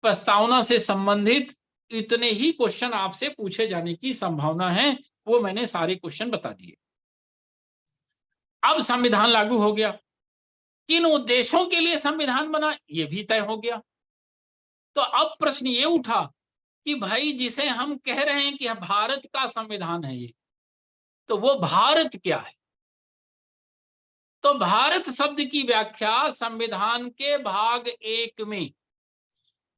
प्रस्तावना से संबंधित इतने ही क्वेश्चन आपसे पूछे जाने की संभावना है, वो मैंने सारे क्वेश्चन बता दिए। अब संविधान लागू हो गया, किन उद्देश्यों के लिए संविधान बना ये भी तय हो गया। तो अब प्रश्न ये उठा कि भाई जिसे हम कह रहे हैं कि भारत का संविधान है ये, तो वो भारत क्या है? तो भारत शब्द की व्याख्या संविधान के भाग 1 में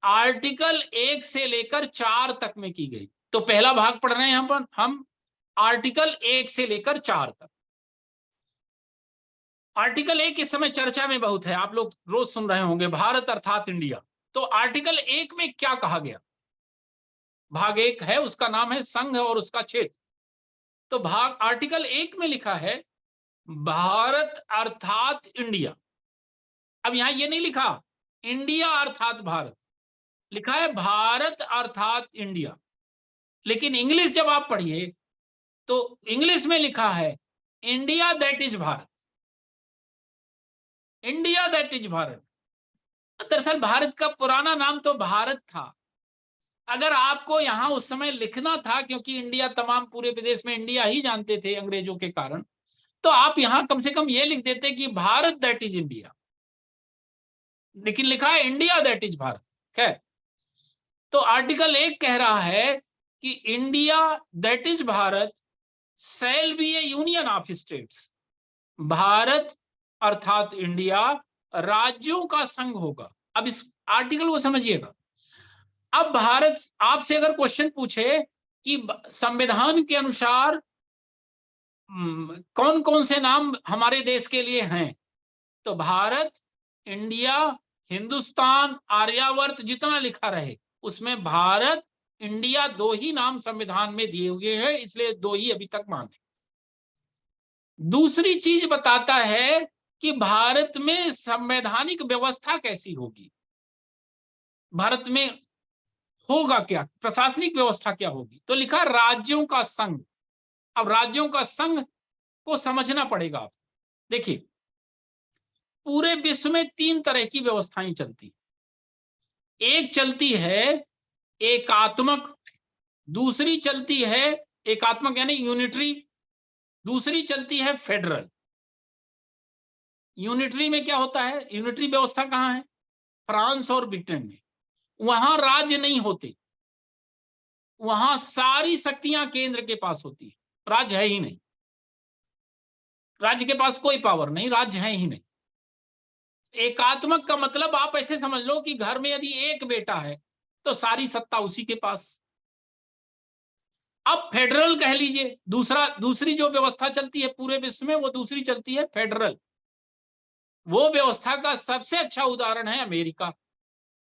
आर्टिकल 1 से लेकर 4 तक में की गई। तो पहला भाग पढ़ रहे हैं हम आर्टिकल 1 से लेकर 4 तक। आर्टिकल 1 इस समय चर्चा में बहुत है, आप लोग रोज सुन रहे होंगे, भारत अर्थात इंडिया। तो आर्टिकल 1 में क्या कहा गया? भाग 1 है, उसका नाम है संघ और उसका क्षेत्र। तो भाग आर्टिकल 1 में लिखा है भारत अर्थात इंडिया। अब यहां ये नहीं लिखा इंडिया अर्थात भारत, लिखा है भारत अर्थात इंडिया। लेकिन इंग्लिश जब आप पढ़िए तो इंग्लिश में लिखा है India that is Bharat, India that is Bharat. दरअसल भारत का पुराना नाम तो भारत था। अगर आपको यहां उस समय लिखना था, क्योंकि इंडिया तमाम पूरे विदेश में इंडिया ही जानते थे अंग्रेजों के कारण, तो आप यहां कम से कम ये लिख देते कि भारत दैट इज इंडिया, लेकिन लिखा है इंडिया दैट इज भारत। खैर, तो आर्टिकल 1 कह रहा है कि India that is Bharat shall be A union of states. Bharat अर्थात इंडिया राज्यों का संघ होगा। अब इस आर्टिकल को समझिएगा। अब भारत आपसे अगर क्वेश्चन पूछे कि संविधान के अनुसार कौन कौन से नाम हमारे देश के लिए हैं, तो भारत, इंडिया, हिंदुस्तान, आर्यावर्त जितना लिखा रहे उसमें भारत, इंडिया दो ही नाम संविधान में दिए हुए हैं, इसलिए दो ही अभी तक माने। दूसरी चीज बताता है कि भारत में संवैधानिक व्यवस्था कैसी होगी, भारत में होगा क्या, प्रशासनिक व्यवस्था क्या होगी। तो लिखा राज्यों का संघ। अब राज्यों का संघ को समझना पड़ेगा आप। देखिए, पूरे विश्व में 3 तरह की व्यवस्थाएं चलती। एक चलती है एकात्मक, दूसरी चलती है एकात्मक यानी यूनिटरी, दूसरी चलती है फेडरल। यूनिटरी में क्या होता है? यूनिटरी व्यवस्था कहां है? फ्रांस और ब्रिटेन में। वहां राज्य नहीं होते, वहां सारी शक्तियां केंद्र के पास होती है, राज्य है ही नहीं, राज्य के पास कोई पावर नहीं, राज्य है ही नहीं। एकात्मक का मतलब आप ऐसे समझ लो कि घर में यदि एक बेटा है तो सारी सत्ता उसी के पास। अब फेडरल कह लीजिए, दूसरी जो व्यवस्था चलती है पूरे विश्व में, वो दूसरी चलती है फेडरल। वो व्यवस्था का सबसे अच्छा उदाहरण है अमेरिका।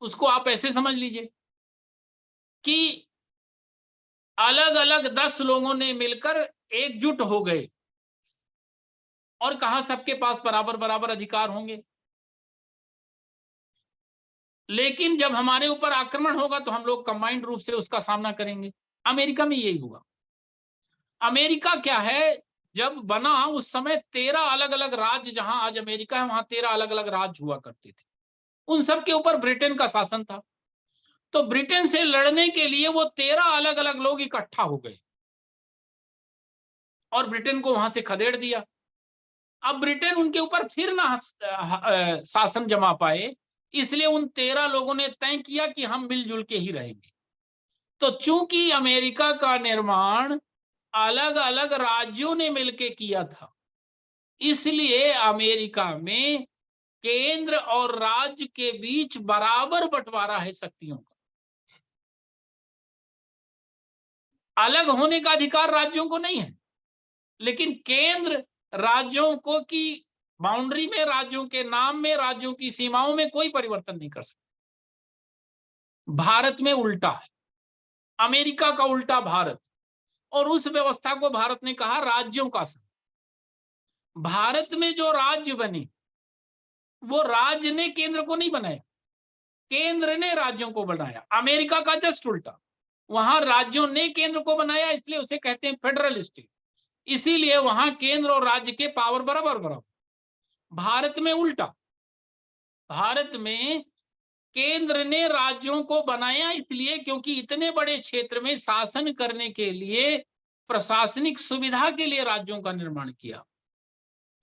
उसको आप ऐसे समझ लीजिए कि अलग अलग 10 लोगों ने मिलकर एकजुट हो गए और कहा सबके पास बराबर बराबर अधिकार होंगे। लेकिन जब हमारे ऊपर आक्रमण होगा तो हम लोग कंबाइंड रूप से उसका सामना करेंगे। अमेरिका में यही हुआ। अमेरिका क्या है, जब बना उस समय 13 अलग अलग राज्य, जहां आज अमेरिका है वहां 13 अलग अलग राज्य हुआ करते थे। उन सब के ऊपर ब्रिटेन का शासन था। तो ब्रिटेन से लड़ने के लिए वो 13 अलग अलग लोग इकट्ठा हो गए और ब्रिटेन को वहां से खदेड़ दिया। अब ब्रिटेन उनके ऊपर फिर ना शासन जमा पाए, इसलिए उन 13 लोगों ने तय किया कि हम मिलजुल के ही रहेंगे। तो चूंकि अमेरिका का निर्माण अलग अलग राज्यों ने मिलकर किया था, इसलिए अमेरिका में केंद्र और राज्य के बीच बराबर बंटवारा है शक्तियों का। अलग होने का अधिकार राज्यों को नहीं है, लेकिन केंद्र राज्यों को की बाउंड्री में, राज्यों के नाम में, राज्यों की सीमाओं में कोई परिवर्तन नहीं कर सकता। भारत में उल्टा है, अमेरिका का उल्टा भारत, और उस व्यवस्था को भारत ने कहा राज्यों का संघ। भारत में जो राज्य बने वो राज्य ने केंद्र को नहीं बनाया, केंद्र ने राज्यों को बनाया। अमेरिका का जस्ट उल्टा, वहां राज्यों ने केंद्र को बनाया, इसलिए उसे कहते हैं फेडरल स्टेट। इसीलिए वहां केंद्र और राज्य के पावर बराबर बराबर। भारत में उल्टा, भारत में केंद्र ने राज्यों को बनाया इसलिए क्योंकि इतने बड़े क्षेत्र में शासन करने के लिए, प्रशासनिक सुविधा के लिए राज्यों का निर्माण किया।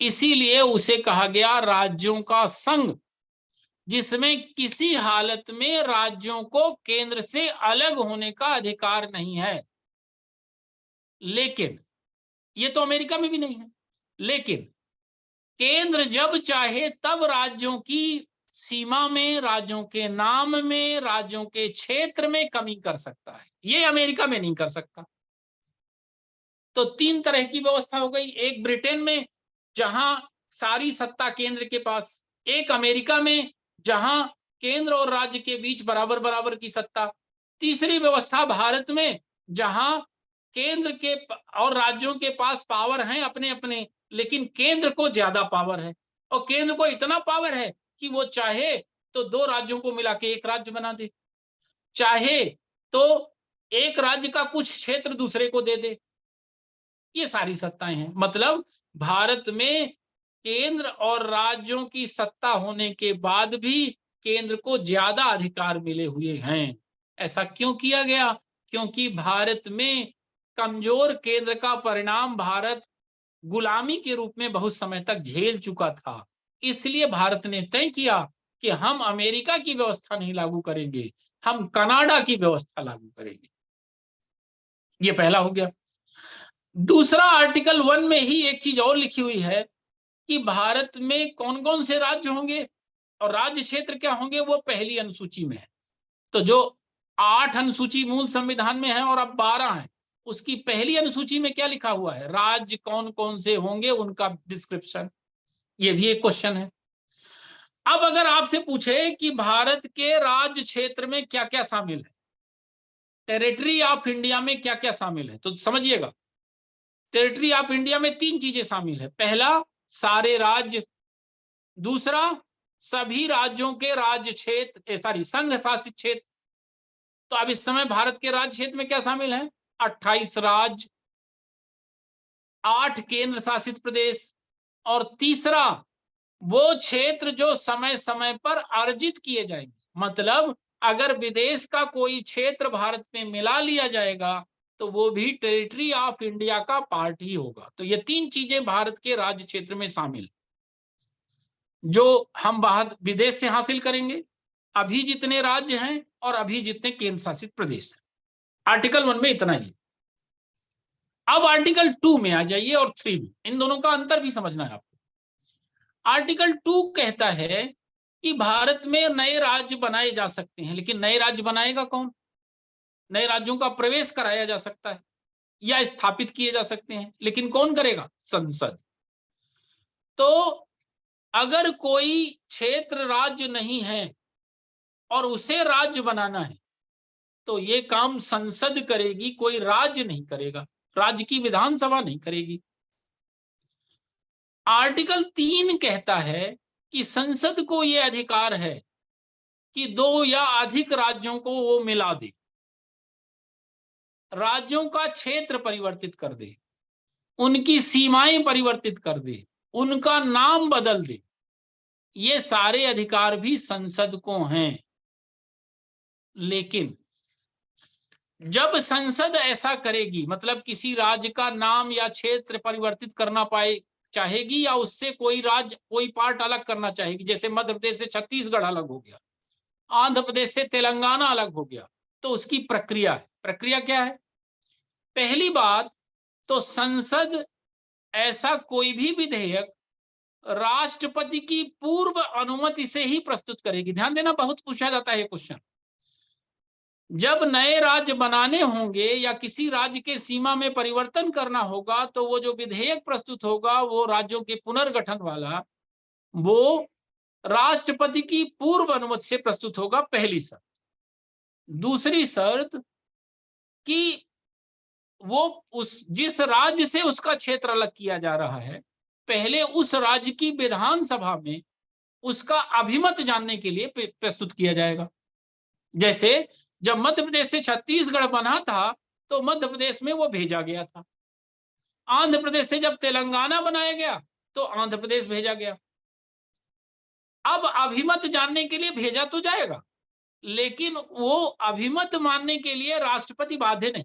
इसीलिए उसे कहा गया राज्यों का संघ, जिसमें किसी हालत में राज्यों को केंद्र से अलग होने का अधिकार नहीं है। लेकिन ये तो अमेरिका में भी नहीं है। लेकिन केंद्र जब चाहे तब राज्यों की सीमा में, राज्यों के नाम में, राज्यों के क्षेत्र में कमी कर सकता है। ये अमेरिका में नहीं कर सकता। तो 3 तरह की व्यवस्था हो गई, एक ब्रिटेन में जहां सारी सत्ता केंद्र के पास, एक अमेरिका में जहां केंद्र और राज्य के बीच बराबर बराबर की सत्ता, तीसरी व्यवस्था भारत में जहां केंद्र के और राज्यों के पास पावर हैं अपने अपने, लेकिन केंद्र को ज्यादा पावर है। और केंद्र को इतना पावर है कि वो चाहे तो 2 राज्यों को मिला के एक राज्य बना दे, चाहे तो एक राज्य का कुछ क्षेत्र दूसरे को दे दे। ये सारी सत्ताएं हैं। मतलब भारत में केंद्र और राज्यों की सत्ता होने के बाद भी केंद्र को ज्यादा अधिकार मिले हुए हैं। ऐसा क्यों किया गया? क्योंकि भारत में कमजोर केंद्र का परिणाम भारत गुलामी के रूप में बहुत समय तक झेल चुका था। इसलिए भारत ने तय किया कि हम अमेरिका की व्यवस्था नहीं लागू करेंगे, हम कनाडा की व्यवस्था लागू करेंगे। ये पहला हो गया। दूसरा, आर्टिकल 1 में ही एक चीज और लिखी हुई है कि भारत में कौन कौन से राज्य होंगे और राज्य क्षेत्र क्या होंगे, वो पहली अनुसूची में है। तो जो 8 अनुसूची मूल संविधान में है और अब 12 है, उसकी पहली अनुसूची में क्या लिखा हुआ है, राज्य कौन कौन से होंगे उनका डिस्क्रिप्शन। ये भी एक क्वेश्चन है। अब अगर आपसे पूछे कि भारत के राज्य क्षेत्र में क्या क्या शामिल है, टेरिटरी ऑफ इंडिया में क्या क्या शामिल है, तो समझिएगा टेरिटरी ऑफ इंडिया में 3 चीजें शामिल है। पहला, सारे राज्य। दूसरा, सभी राज्यों के राज्य क्षेत्र, संघ शासित क्षेत्र। तो अब इस समय भारत के राज्य क्षेत्र में क्या शामिल है, 28 राज्य, 8 केंद्र शासित प्रदेश, और तीसरा वो क्षेत्र जो समय समय पर अर्जित किए जाएंगे। मतलब अगर विदेश का कोई क्षेत्र भारत में मिला लिया जाएगा तो वो भी टेरिटरी ऑफ इंडिया का पार्ट ही होगा। तो ये 3 चीजें भारत के राज्य क्षेत्र में शामिल, जो हम बाहर विदेश से हासिल करेंगे, अभी जितने राज्य हैं और अभी जितने केंद्र शासित प्रदेश हैं। आर्टिकल 1 में इतना ही। अब आर्टिकल 2 में आ जाइए और 3 में, इन दोनों का अंतर भी समझना है आपको। आर्टिकल 2 कहता है कि भारत में नए राज्य बनाए जा सकते हैं, लेकिन नए राज्य बनाएगा कौन? नए राज्यों का प्रवेश कराया जा सकता है या स्थापित किए जा सकते हैं, लेकिन कौन करेगा? संसद। तो अगर कोई क्षेत्र राज्य नहीं है और उसे राज्य बनाना है तो ये काम संसद करेगी, कोई राज्य नहीं करेगा, राज्य की विधानसभा नहीं करेगी। आर्टिकल 3 कहता है कि संसद को यह अधिकार है कि 2 या अधिक राज्यों को वो मिला दे, राज्यों का क्षेत्र परिवर्तित कर दे, उनकी सीमाएं परिवर्तित कर दे, उनका नाम बदल दे, ये सारे अधिकार भी संसद को हैं। लेकिन जब संसद ऐसा करेगी, मतलब किसी राज्य का नाम या क्षेत्र परिवर्तित करना चाहेगी, या उससे कोई राज्य कोई पार्ट अलग करना चाहेगी, जैसे मध्य प्रदेश से छत्तीसगढ़ अलग हो गया, आंध्र प्रदेश से तेलंगाना अलग हो गया, तो उसकी प्रक्रिया है। प्रक्रिया क्या है? पहली बात तो संसद ऐसा कोई भी विधेयक राष्ट्रपति की पूर्व अनुमति से ही प्रस्तुत करेगी। ध्यान देना, बहुत पूछा जाता है ये क्वेश्चन। जब नए राज्य बनाने होंगे या किसी राज्य के सीमा में परिवर्तन करना होगा, तो वो जो विधेयक प्रस्तुत होगा वो राज्यों के पुनर्गठन वाला, वो राष्ट्रपति की पूर्व अनुमति से प्रस्तुत होगा, पहली शर्त। दूसरी शर्त कि वो जिस राज्य से उसका क्षेत्र अलग किया जा रहा है, पहले उस राज्य की विधानसभा में उसका अभिमत जानने के लिए प्रस्तुत किया जाएगा। जैसे जब मध्य प्रदेश से छत्तीसगढ़ बना था तो मध्य प्रदेश में वो भेजा गया था। आंध्र प्रदेश से जब तेलंगाना बनाया गया तो आंध्र प्रदेश भेजा गया। अब अभिमत जानने के लिए भेजा तो जाएगा, लेकिन वो अभिमत मानने के लिए राष्ट्रपति बाध्य नहीं।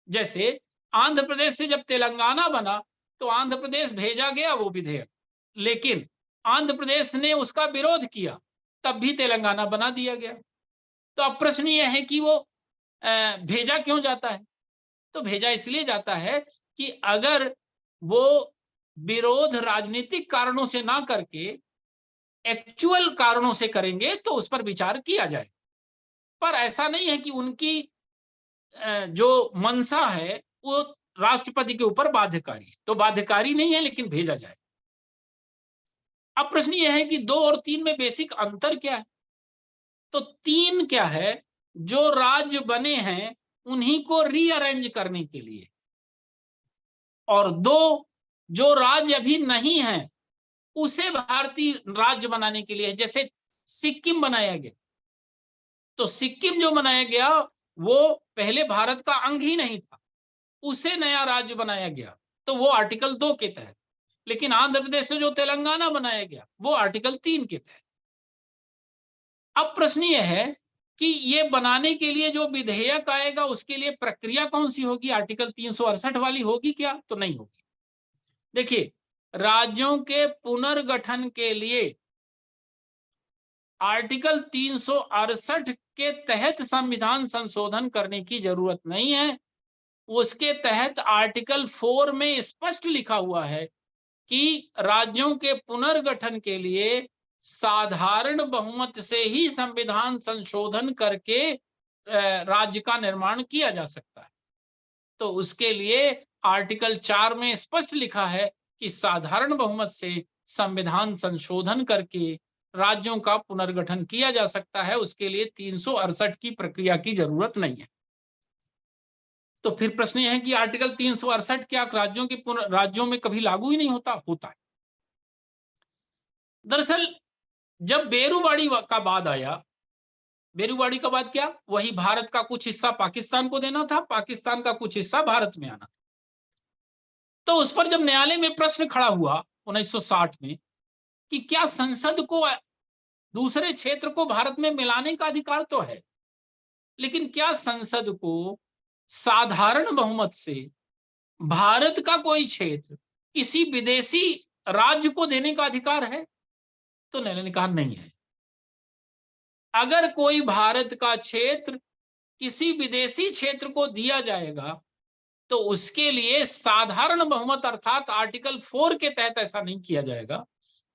जैसे आंध्र प्रदेश से जब तेलंगाना बना तो आंध्र प्रदेश भेजा गया वो विधेयक, लेकिन आंध्र प्रदेश ने उसका विरोध किया, तब भी तेलंगाना बना दिया गया। तो अब प्रश्न यह है कि वो भेजा क्यों जाता है? तो भेजा इसलिए जाता है कि अगर वो विरोध राजनीतिक कारणों से ना करके एक्चुअल कारणों से करेंगे तो उस पर विचार किया जाए। पर ऐसा नहीं है कि उनकी जो मंशा है वो राष्ट्रपति के ऊपर बाध्यकारी है, तो बाध्यकारी नहीं है, लेकिन भेजा जाए। अब प्रश्न यह है कि 2 और 3 में बेसिक अंतर क्या है? तो 3 क्या है, जो राज्य बने हैं उन्हीं को रीअरेंज करने के लिए, और 2 जो राज्य अभी नहीं है उसे भारतीय राज्य बनाने के लिए। जैसे सिक्किम बनाया गया, तो सिक्किम जो बनाया गया वो पहले भारत का अंग ही नहीं था, उसे नया राज्य बनाया गया, तो वो आर्टिकल 2 के तहत। लेकिन आंध्र प्रदेश से जो तेलंगाना बनाया गया वो आर्टिकल 3 के तहत। अब प्रश्न ये है कि ये बनाने के लिए जो विधेयक आएगा उसके लिए प्रक्रिया कौन सी होगी? आर्टिकल 368 वाली होगी क्या? तो नहीं होगी। देखिए, राज्यों के पुनर्गठन के लिए आर्टिकल 368 के तहत संविधान संशोधन करने की जरूरत नहीं है। उसके तहत आर्टिकल 4 में स्पष्ट लिखा हुआ है कि राज्यों के पुनर्गठन के लिए साधारण बहुमत से ही संविधान संशोधन करके राज्य का निर्माण किया जा सकता है। तो उसके लिए आर्टिकल 4 में स्पष्ट लिखा है कि साधारण बहुमत से संविधान संशोधन करके राज्यों का पुनर्गठन किया जा सकता है। उसके लिए 368 की प्रक्रिया की जरूरत नहीं है। तो फिर प्रश्न यह है कि आर्टिकल 368 क्या राज्यों में कभी लागू ही नहीं होता है? दरअसल जब बेरूवाड़ी का बाद आया, बेरूवाड़ी का बाद क्या, वही भारत का कुछ हिस्सा पाकिस्तान को देना था, पाकिस्तान का कुछ हिस्सा भारत में आना था। तो उस पर जब न्यायालय में प्रश्न खड़ा हुआ 1960 में कि क्या संसद को दूसरे क्षेत्र को भारत में मिलाने का अधिकार तो है, लेकिन क्या संसद को साधारण बहुमत से भारत का कोई क्षेत्र किसी विदेशी राज्य को देने का अधिकार है? तो न्यायालय ने कहा नहीं है। अगर कोई भारत का क्षेत्र किसी विदेशी क्षेत्र को दिया जाएगा तो उसके लिए साधारण बहुमत अर्थात आर्टिकल 4 के तहत ऐसा नहीं किया जाएगा,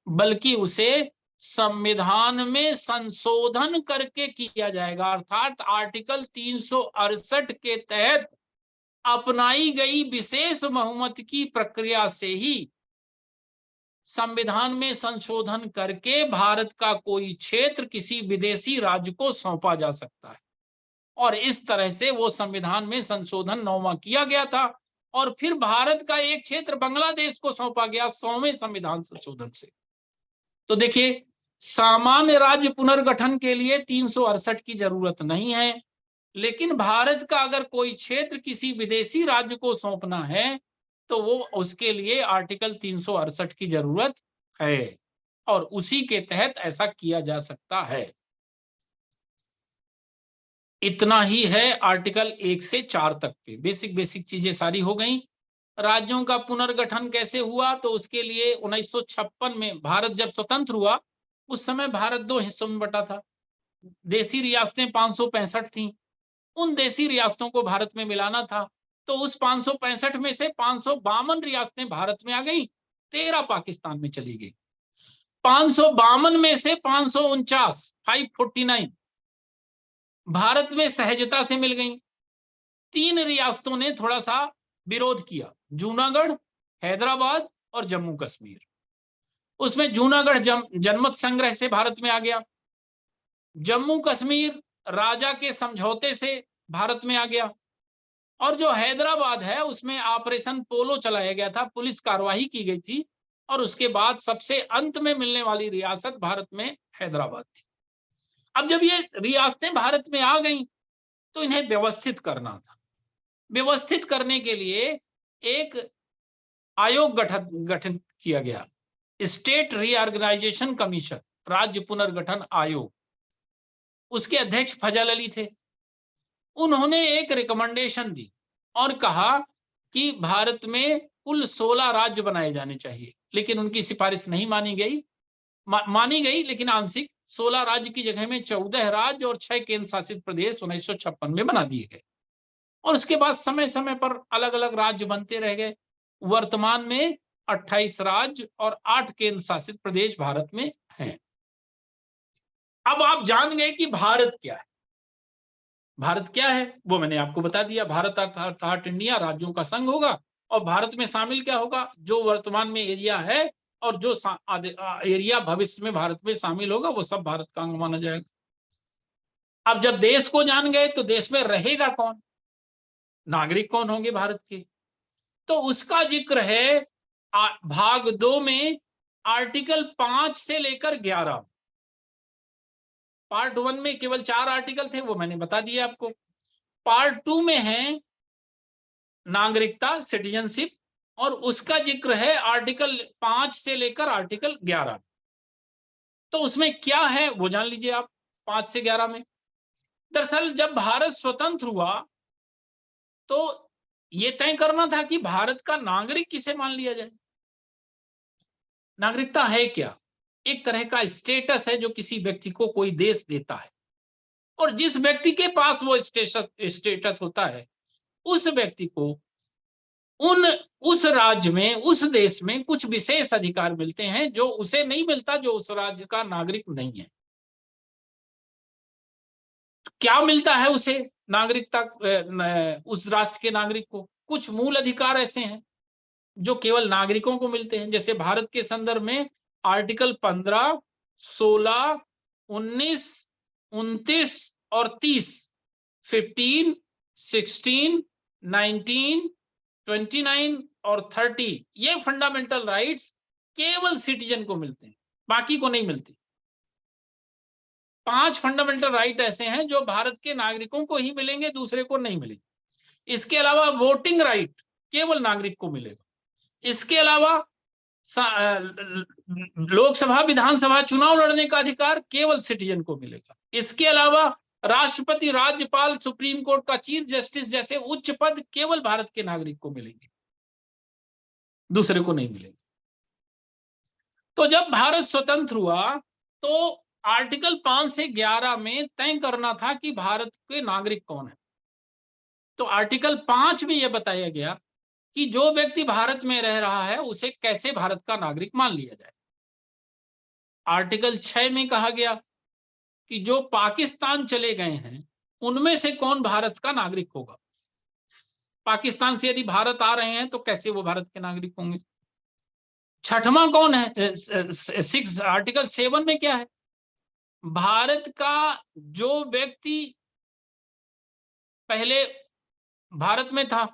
बल्कि उसे संविधान में संशोधन करके किया जाएगा। अर्थात आर्टिकल 368 के तहत अपनाई गई विशेष बहुमत की प्रक्रिया से ही संविधान में संशोधन करके भारत का कोई क्षेत्र किसी विदेशी राज्य को सौंपा जा सकता है। और इस तरह से वो संविधान में संशोधन 9वां किया गया था, और फिर भारत का एक क्षेत्र बांग्लादेश को सौंपा गया 100वें संविधान संशोधन से। तो देखिए, सामान्य राज्य पुनर्गठन के लिए 368 की जरूरत नहीं है, लेकिन भारत का अगर कोई क्षेत्र किसी विदेशी राज्य को सौंपना है तो वो उसके लिए आर्टिकल 368 की जरूरत है, और उसी के तहत ऐसा किया जा सकता है। इतना ही है आर्टिकल 1 से 4 तक के बेसिक चीजें सारी हो गई। राज्यों का पुनर्गठन कैसे हुआ, तो उसके लिए 1956 में भारत जब स्वतंत्र हुआ, उस समय भारत 2 हिस्सों में बटा था। देसी रियासतें 565 थीं, उन देसी रियासतों को भारत में मिलाना था, तो उस 565 में से 552 रियासतें भारत में आ गई, 13 पाकिस्तान में चली गई। 552 में से 549 भारत में सहजता से मिल गई। 3 रियासतों ने थोड़ा सा विरोध किया, जूनागढ़, हैदराबाद और जम्मू कश्मीर। उसमें जूनागढ़ जनमत संग्रह से भारत में आ गया, जम्मू कश्मीर राजा के समझौते से भारत में आ गया, और जो हैदराबाद है उसमें ऑपरेशन पोलो चलाया गया था, पुलिस कार्रवाई की गई थी, और उसके बाद सबसे अंत में मिलने वाली रियासत भारत में हैदराबाद थी। अब जब ये रियासतें भारत में आ गई तो इन्हें व्यवस्थित करना था। व्यवस्थित करने के लिए एक आयोग गठन किया गया, स्टेट रीऑर्गेनाइजेशन कमीशन, राज्य पुनर्गठन आयोग। उसके अध्यक्ष फजल अली थे। उन्होंने एक रिकमेंडेशन दी और कहा कि भारत में कुल 16 राज्य बनाए जाने चाहिए, लेकिन उनकी सिफारिश नहीं मानी गई। मानी गई लेकिन आंशिक। 16 राज्य की जगह में 14 राज्य और 6 केंद्र शासित प्रदेश 1956 में बना दिए गए, और उसके बाद समय समय पर अलग अलग राज्य बनते रह गए। वर्तमान में 28 राज्य और 8 केंद्र शासित प्रदेश भारत में हैं। अब आप जान गए कि भारत क्या है। भारत क्या है वो मैंने आपको बता दिया। भारत अर्थात इंडिया राज्यों का संघ होगा, और भारत में शामिल क्या होगा, जो वर्तमान में एरिया है और जो एरिया भविष्य में भारत में शामिल होगा वो सब भारत का अंग माना जाएगा। अब जब देश को जान गए तो देश में रहेगा कौन, नागरिक कौन होंगे भारत के, तो उसका जिक्र है भाग 2 में आर्टिकल 5 से लेकर 11। पार्ट 1 में केवल 4 आर्टिकल थे, वो मैंने बता दिया आपको। पार्ट 2 में है नागरिकता, सिटीजनशिप, और उसका जिक्र है आर्टिकल 5 से लेकर आर्टिकल 11। तो उसमें क्या है वो जान लीजिए आप 5 से 11 में। दरअसल जब भारत स्वतंत्र हुआ तो ये तय करना था कि भारत का नागरिक किसे मान लिया जाए। नागरिकता है क्या, एक तरह का स्टेटस है जो किसी व्यक्ति को कोई देश देता है, और जिस व्यक्ति के पास वो स्टेटस होता है उस व्यक्ति को उस राज्य में, उस देश में कुछ विशेष अधिकार मिलते हैं जो उसे नहीं मिलता जो उस राज्य का नागरिक नहीं है। क्या मिलता है उसे नागरिकता, उस राष्ट्र के नागरिक को कुछ मूल अधिकार ऐसे हैं जो केवल नागरिकों को मिलते हैं। जैसे भारत के संदर्भ में आर्टिकल 15, 16, 19, 29 और 30, 15, 16, 19, 29 और 30 ये फंडामेंटल राइट्स केवल सिटीजन को मिलते हैं, बाकी को नहीं मिलते। 5 फंडामेंटल राइट ऐसे हैं जो भारत के नागरिकों को ही मिलेंगे, दूसरे को नहीं मिलेंगे। इसके अलावा वोटिंग राइट केवल नागरिक को मिलेगा। इसके अलावा लोकसभा विधानसभा चुनाव लड़ने का अधिकार केवल सिटीजन को मिलेगा। इसके अलावा राष्ट्रपति, राज्यपाल, सुप्रीम कोर्ट का चीफ जस्टिस जैसे उच्च पद केवल भारत के नागरिक को मिलेंगे, दूसरे को नहीं मिलेंगे। तो जब भारत स्वतंत्र हुआ तो आर्टिकल 5 से 11 में तय करना था कि भारत के नागरिक कौन है। तो आर्टिकल 5 में यह बताया गया कि जो व्यक्ति भारत में रह रहा है उसे कैसे भारत का नागरिक मान लिया जाए। आर्टिकल 6 में कहा गया कि जो पाकिस्तान चले गए हैं उनमें से कौन भारत का नागरिक होगा। पाकिस्तान से यदि भारत आ रहे हैं तो कैसे वो भारत के नागरिक होंगे। छठवां कौन है, आर्टिकल 7 में क्या है, भारत का जो व्यक्ति पहले भारत में था,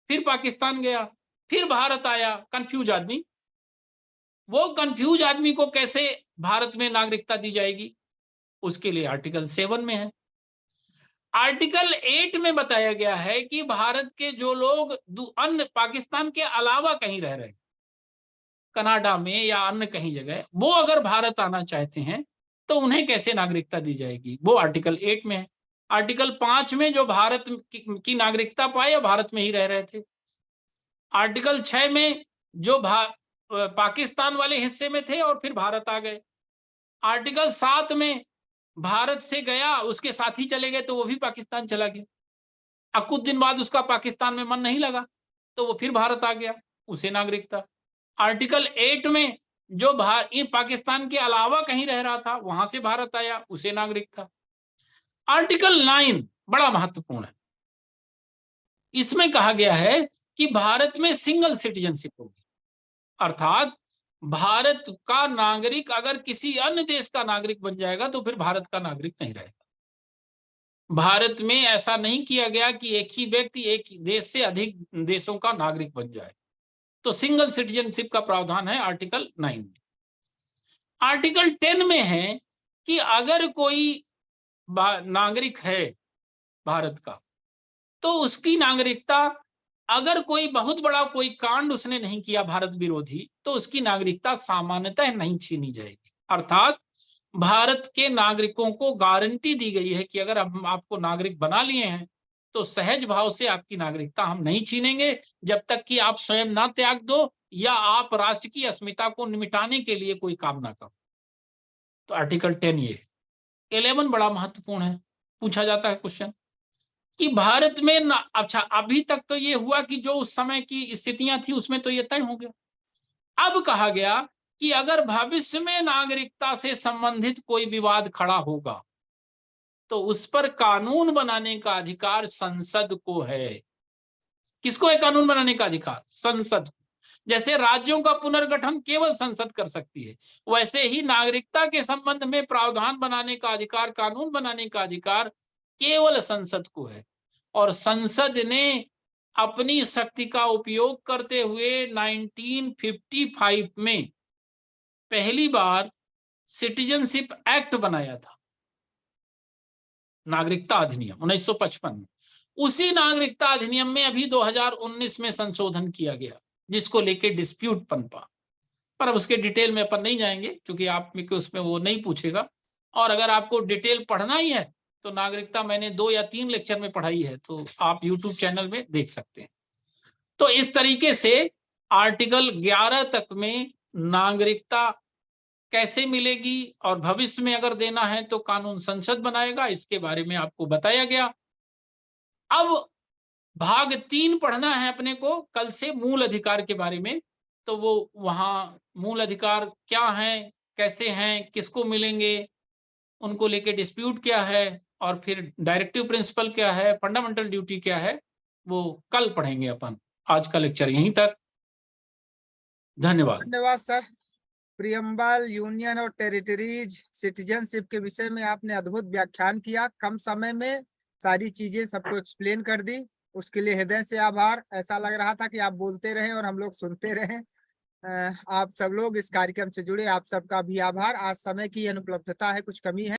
फिर पाकिस्तान गया, फिर भारत आया, कंफ्यूज आदमी, वो कंफ्यूज आदमी को कैसे भारत में नागरिकता दी जाएगी? उसके लिए आर्टिकल 7 में है। आर्टिकल 8 में बताया गया है कि भारत के जो लोग अन्य पाकिस्तान के अलावा कहीं रह रहे हैं, कनाडा में या अन्य कहीं जगह, वो अगर भारत आना चाहते हैं तो उन्हें कैसे नागरिकता दी जाएगी, वो आर्टिकल 8 में है। आर्टिकल 5 में जो भारत की नागरिकता पाए या भारत में ही रह रहे थे। आर्टिकल 6 में जो पाकिस्तान वाले हिस्से में थे और फिर भारत आ गए। आर्टिकल 7 में भारत से गया, उसके साथ ही चले गए तो वो भी पाकिस्तान चला गया। अब कुछ दिन बाद उसका पाकिस्तान में मन नहीं लगा तो वो फिर भारत आ गया, उसे नागरिकता। आर्टिकल 8 में जो पाकिस्तान के अलावा कहीं रह रहा था, वहां से भारत आया, उसे नागरिकता। आर्टिकल 9 बड़ा महत्वपूर्ण है। इसमें कहा गया है कि भारत में सिंगल सिटीजनशिप होगी, अर्थात भारत का नागरिक अगर किसी अन्य देश का नागरिक बन जाएगा तो फिर भारत का नागरिक नहीं रहेगा। भारत में ऐसा नहीं किया गया कि एक ही व्यक्ति एक देश से अधिक देशों का नागरिक बन जाए, तो सिंगल सिटीजनशिप का प्रावधान है आर्टिकल 9 में। आर्टिकल 10 में है कि अगर कोई नागरिक है भारत का तो उसकी नागरिकता, अगर कोई बहुत बड़ा कोई कांड उसने नहीं किया भारत विरोधी, तो उसकी नागरिकता सामान्यतः नहीं छीनी जाएगी। अर्थात भारत के नागरिकों को गारंटी दी गई है कि अगर हम आपको नागरिक बना लिए हैं तो सहज भाव से आपकी नागरिकता हम नहीं छीनेंगे, जब तक कि आप स्वयं ना त्याग दो या आप राष्ट्र की अस्मिता को मिटाने के लिए कोई काम ना करो। तो आर्टिकल 10 ये। 11 बड़ा महत्वपूर्ण है, पूछा जाता है क्वेश्चन कि भारत में अच्छा, अभी तक तो ये हुआ कि जो उस समय की स्थितियां थी उसमें तो ये तय हो गया। अब कहा गया कि अगर भविष्य में नागरिकता से संबंधित कोई विवाद खड़ा होगा तो उस पर कानून बनाने का अधिकार संसद को है। किसको है कानून बनाने का अधिकार? संसद। जैसे राज्यों का पुनर्गठन केवल संसद कर सकती है, वैसे ही नागरिकता के संबंध में प्रावधान बनाने का अधिकार, कानून बनाने का अधिकार केवल संसद को है। और संसद ने अपनी शक्ति का उपयोग करते हुए 1955 में पहली बार सिटीजनशिप एक्ट बनाया था, नागरिकता अधिनियम 1955 में। उसी नागरिकता अधिनियम में अभी 2019 में संशोधन किया गया, जिसको लेके डिस्प्यूट पनपा, पर अब उसके डिटेल में अपन नहीं जाएंगे क्योंकि आप में उसमें वो नहीं पूछेगा। और अगर आपको डिटेल पढ़ना ही है तो नागरिकता मैंने 2 या 3 लेक्चर में पढ़ाई है, तो आप यूट्यूब चैनल में देख सकते हैं। तो इस तरीके से आर्टिकल 11 तक में नागरिकता कैसे मिलेगी और भविष्य में अगर देना है तो कानून संसद बनाएगा, इसके बारे में आपको बताया गया। अब भाग 3 पढ़ना है अपने को कल से, मूल अधिकार के बारे में। तो वो वहां मूल अधिकार क्या हैं, कैसे हैं, किसको मिलेंगे, उनको लेके डिस्प्यूट क्या है, और फिर डायरेक्टिव प्रिंसिपल क्या है, फंडामेंटल ड्यूटी क्या है, वो कल पढ़ेंगे अपन। आज का लेक्चर यहीं तक, धन्यवाद। धन्यवाद सर। प्रियम्बल, यूनियन और टेरिटरीज, सिटीजनशिप के विषय में आपने अद्भुत व्याख्यान किया, कम समय में सारी चीजें सबको एक्सप्लेन कर दी, उसके लिए हृदय से आभार। ऐसा लग रहा था कि आप बोलते रहें और हम लोग सुनते रहें। आप सब लोग इस कार्यक्रम से जुड़े, आप सबका भी आभार। आज समय की अनुपलब्धता है, कुछ कमी है।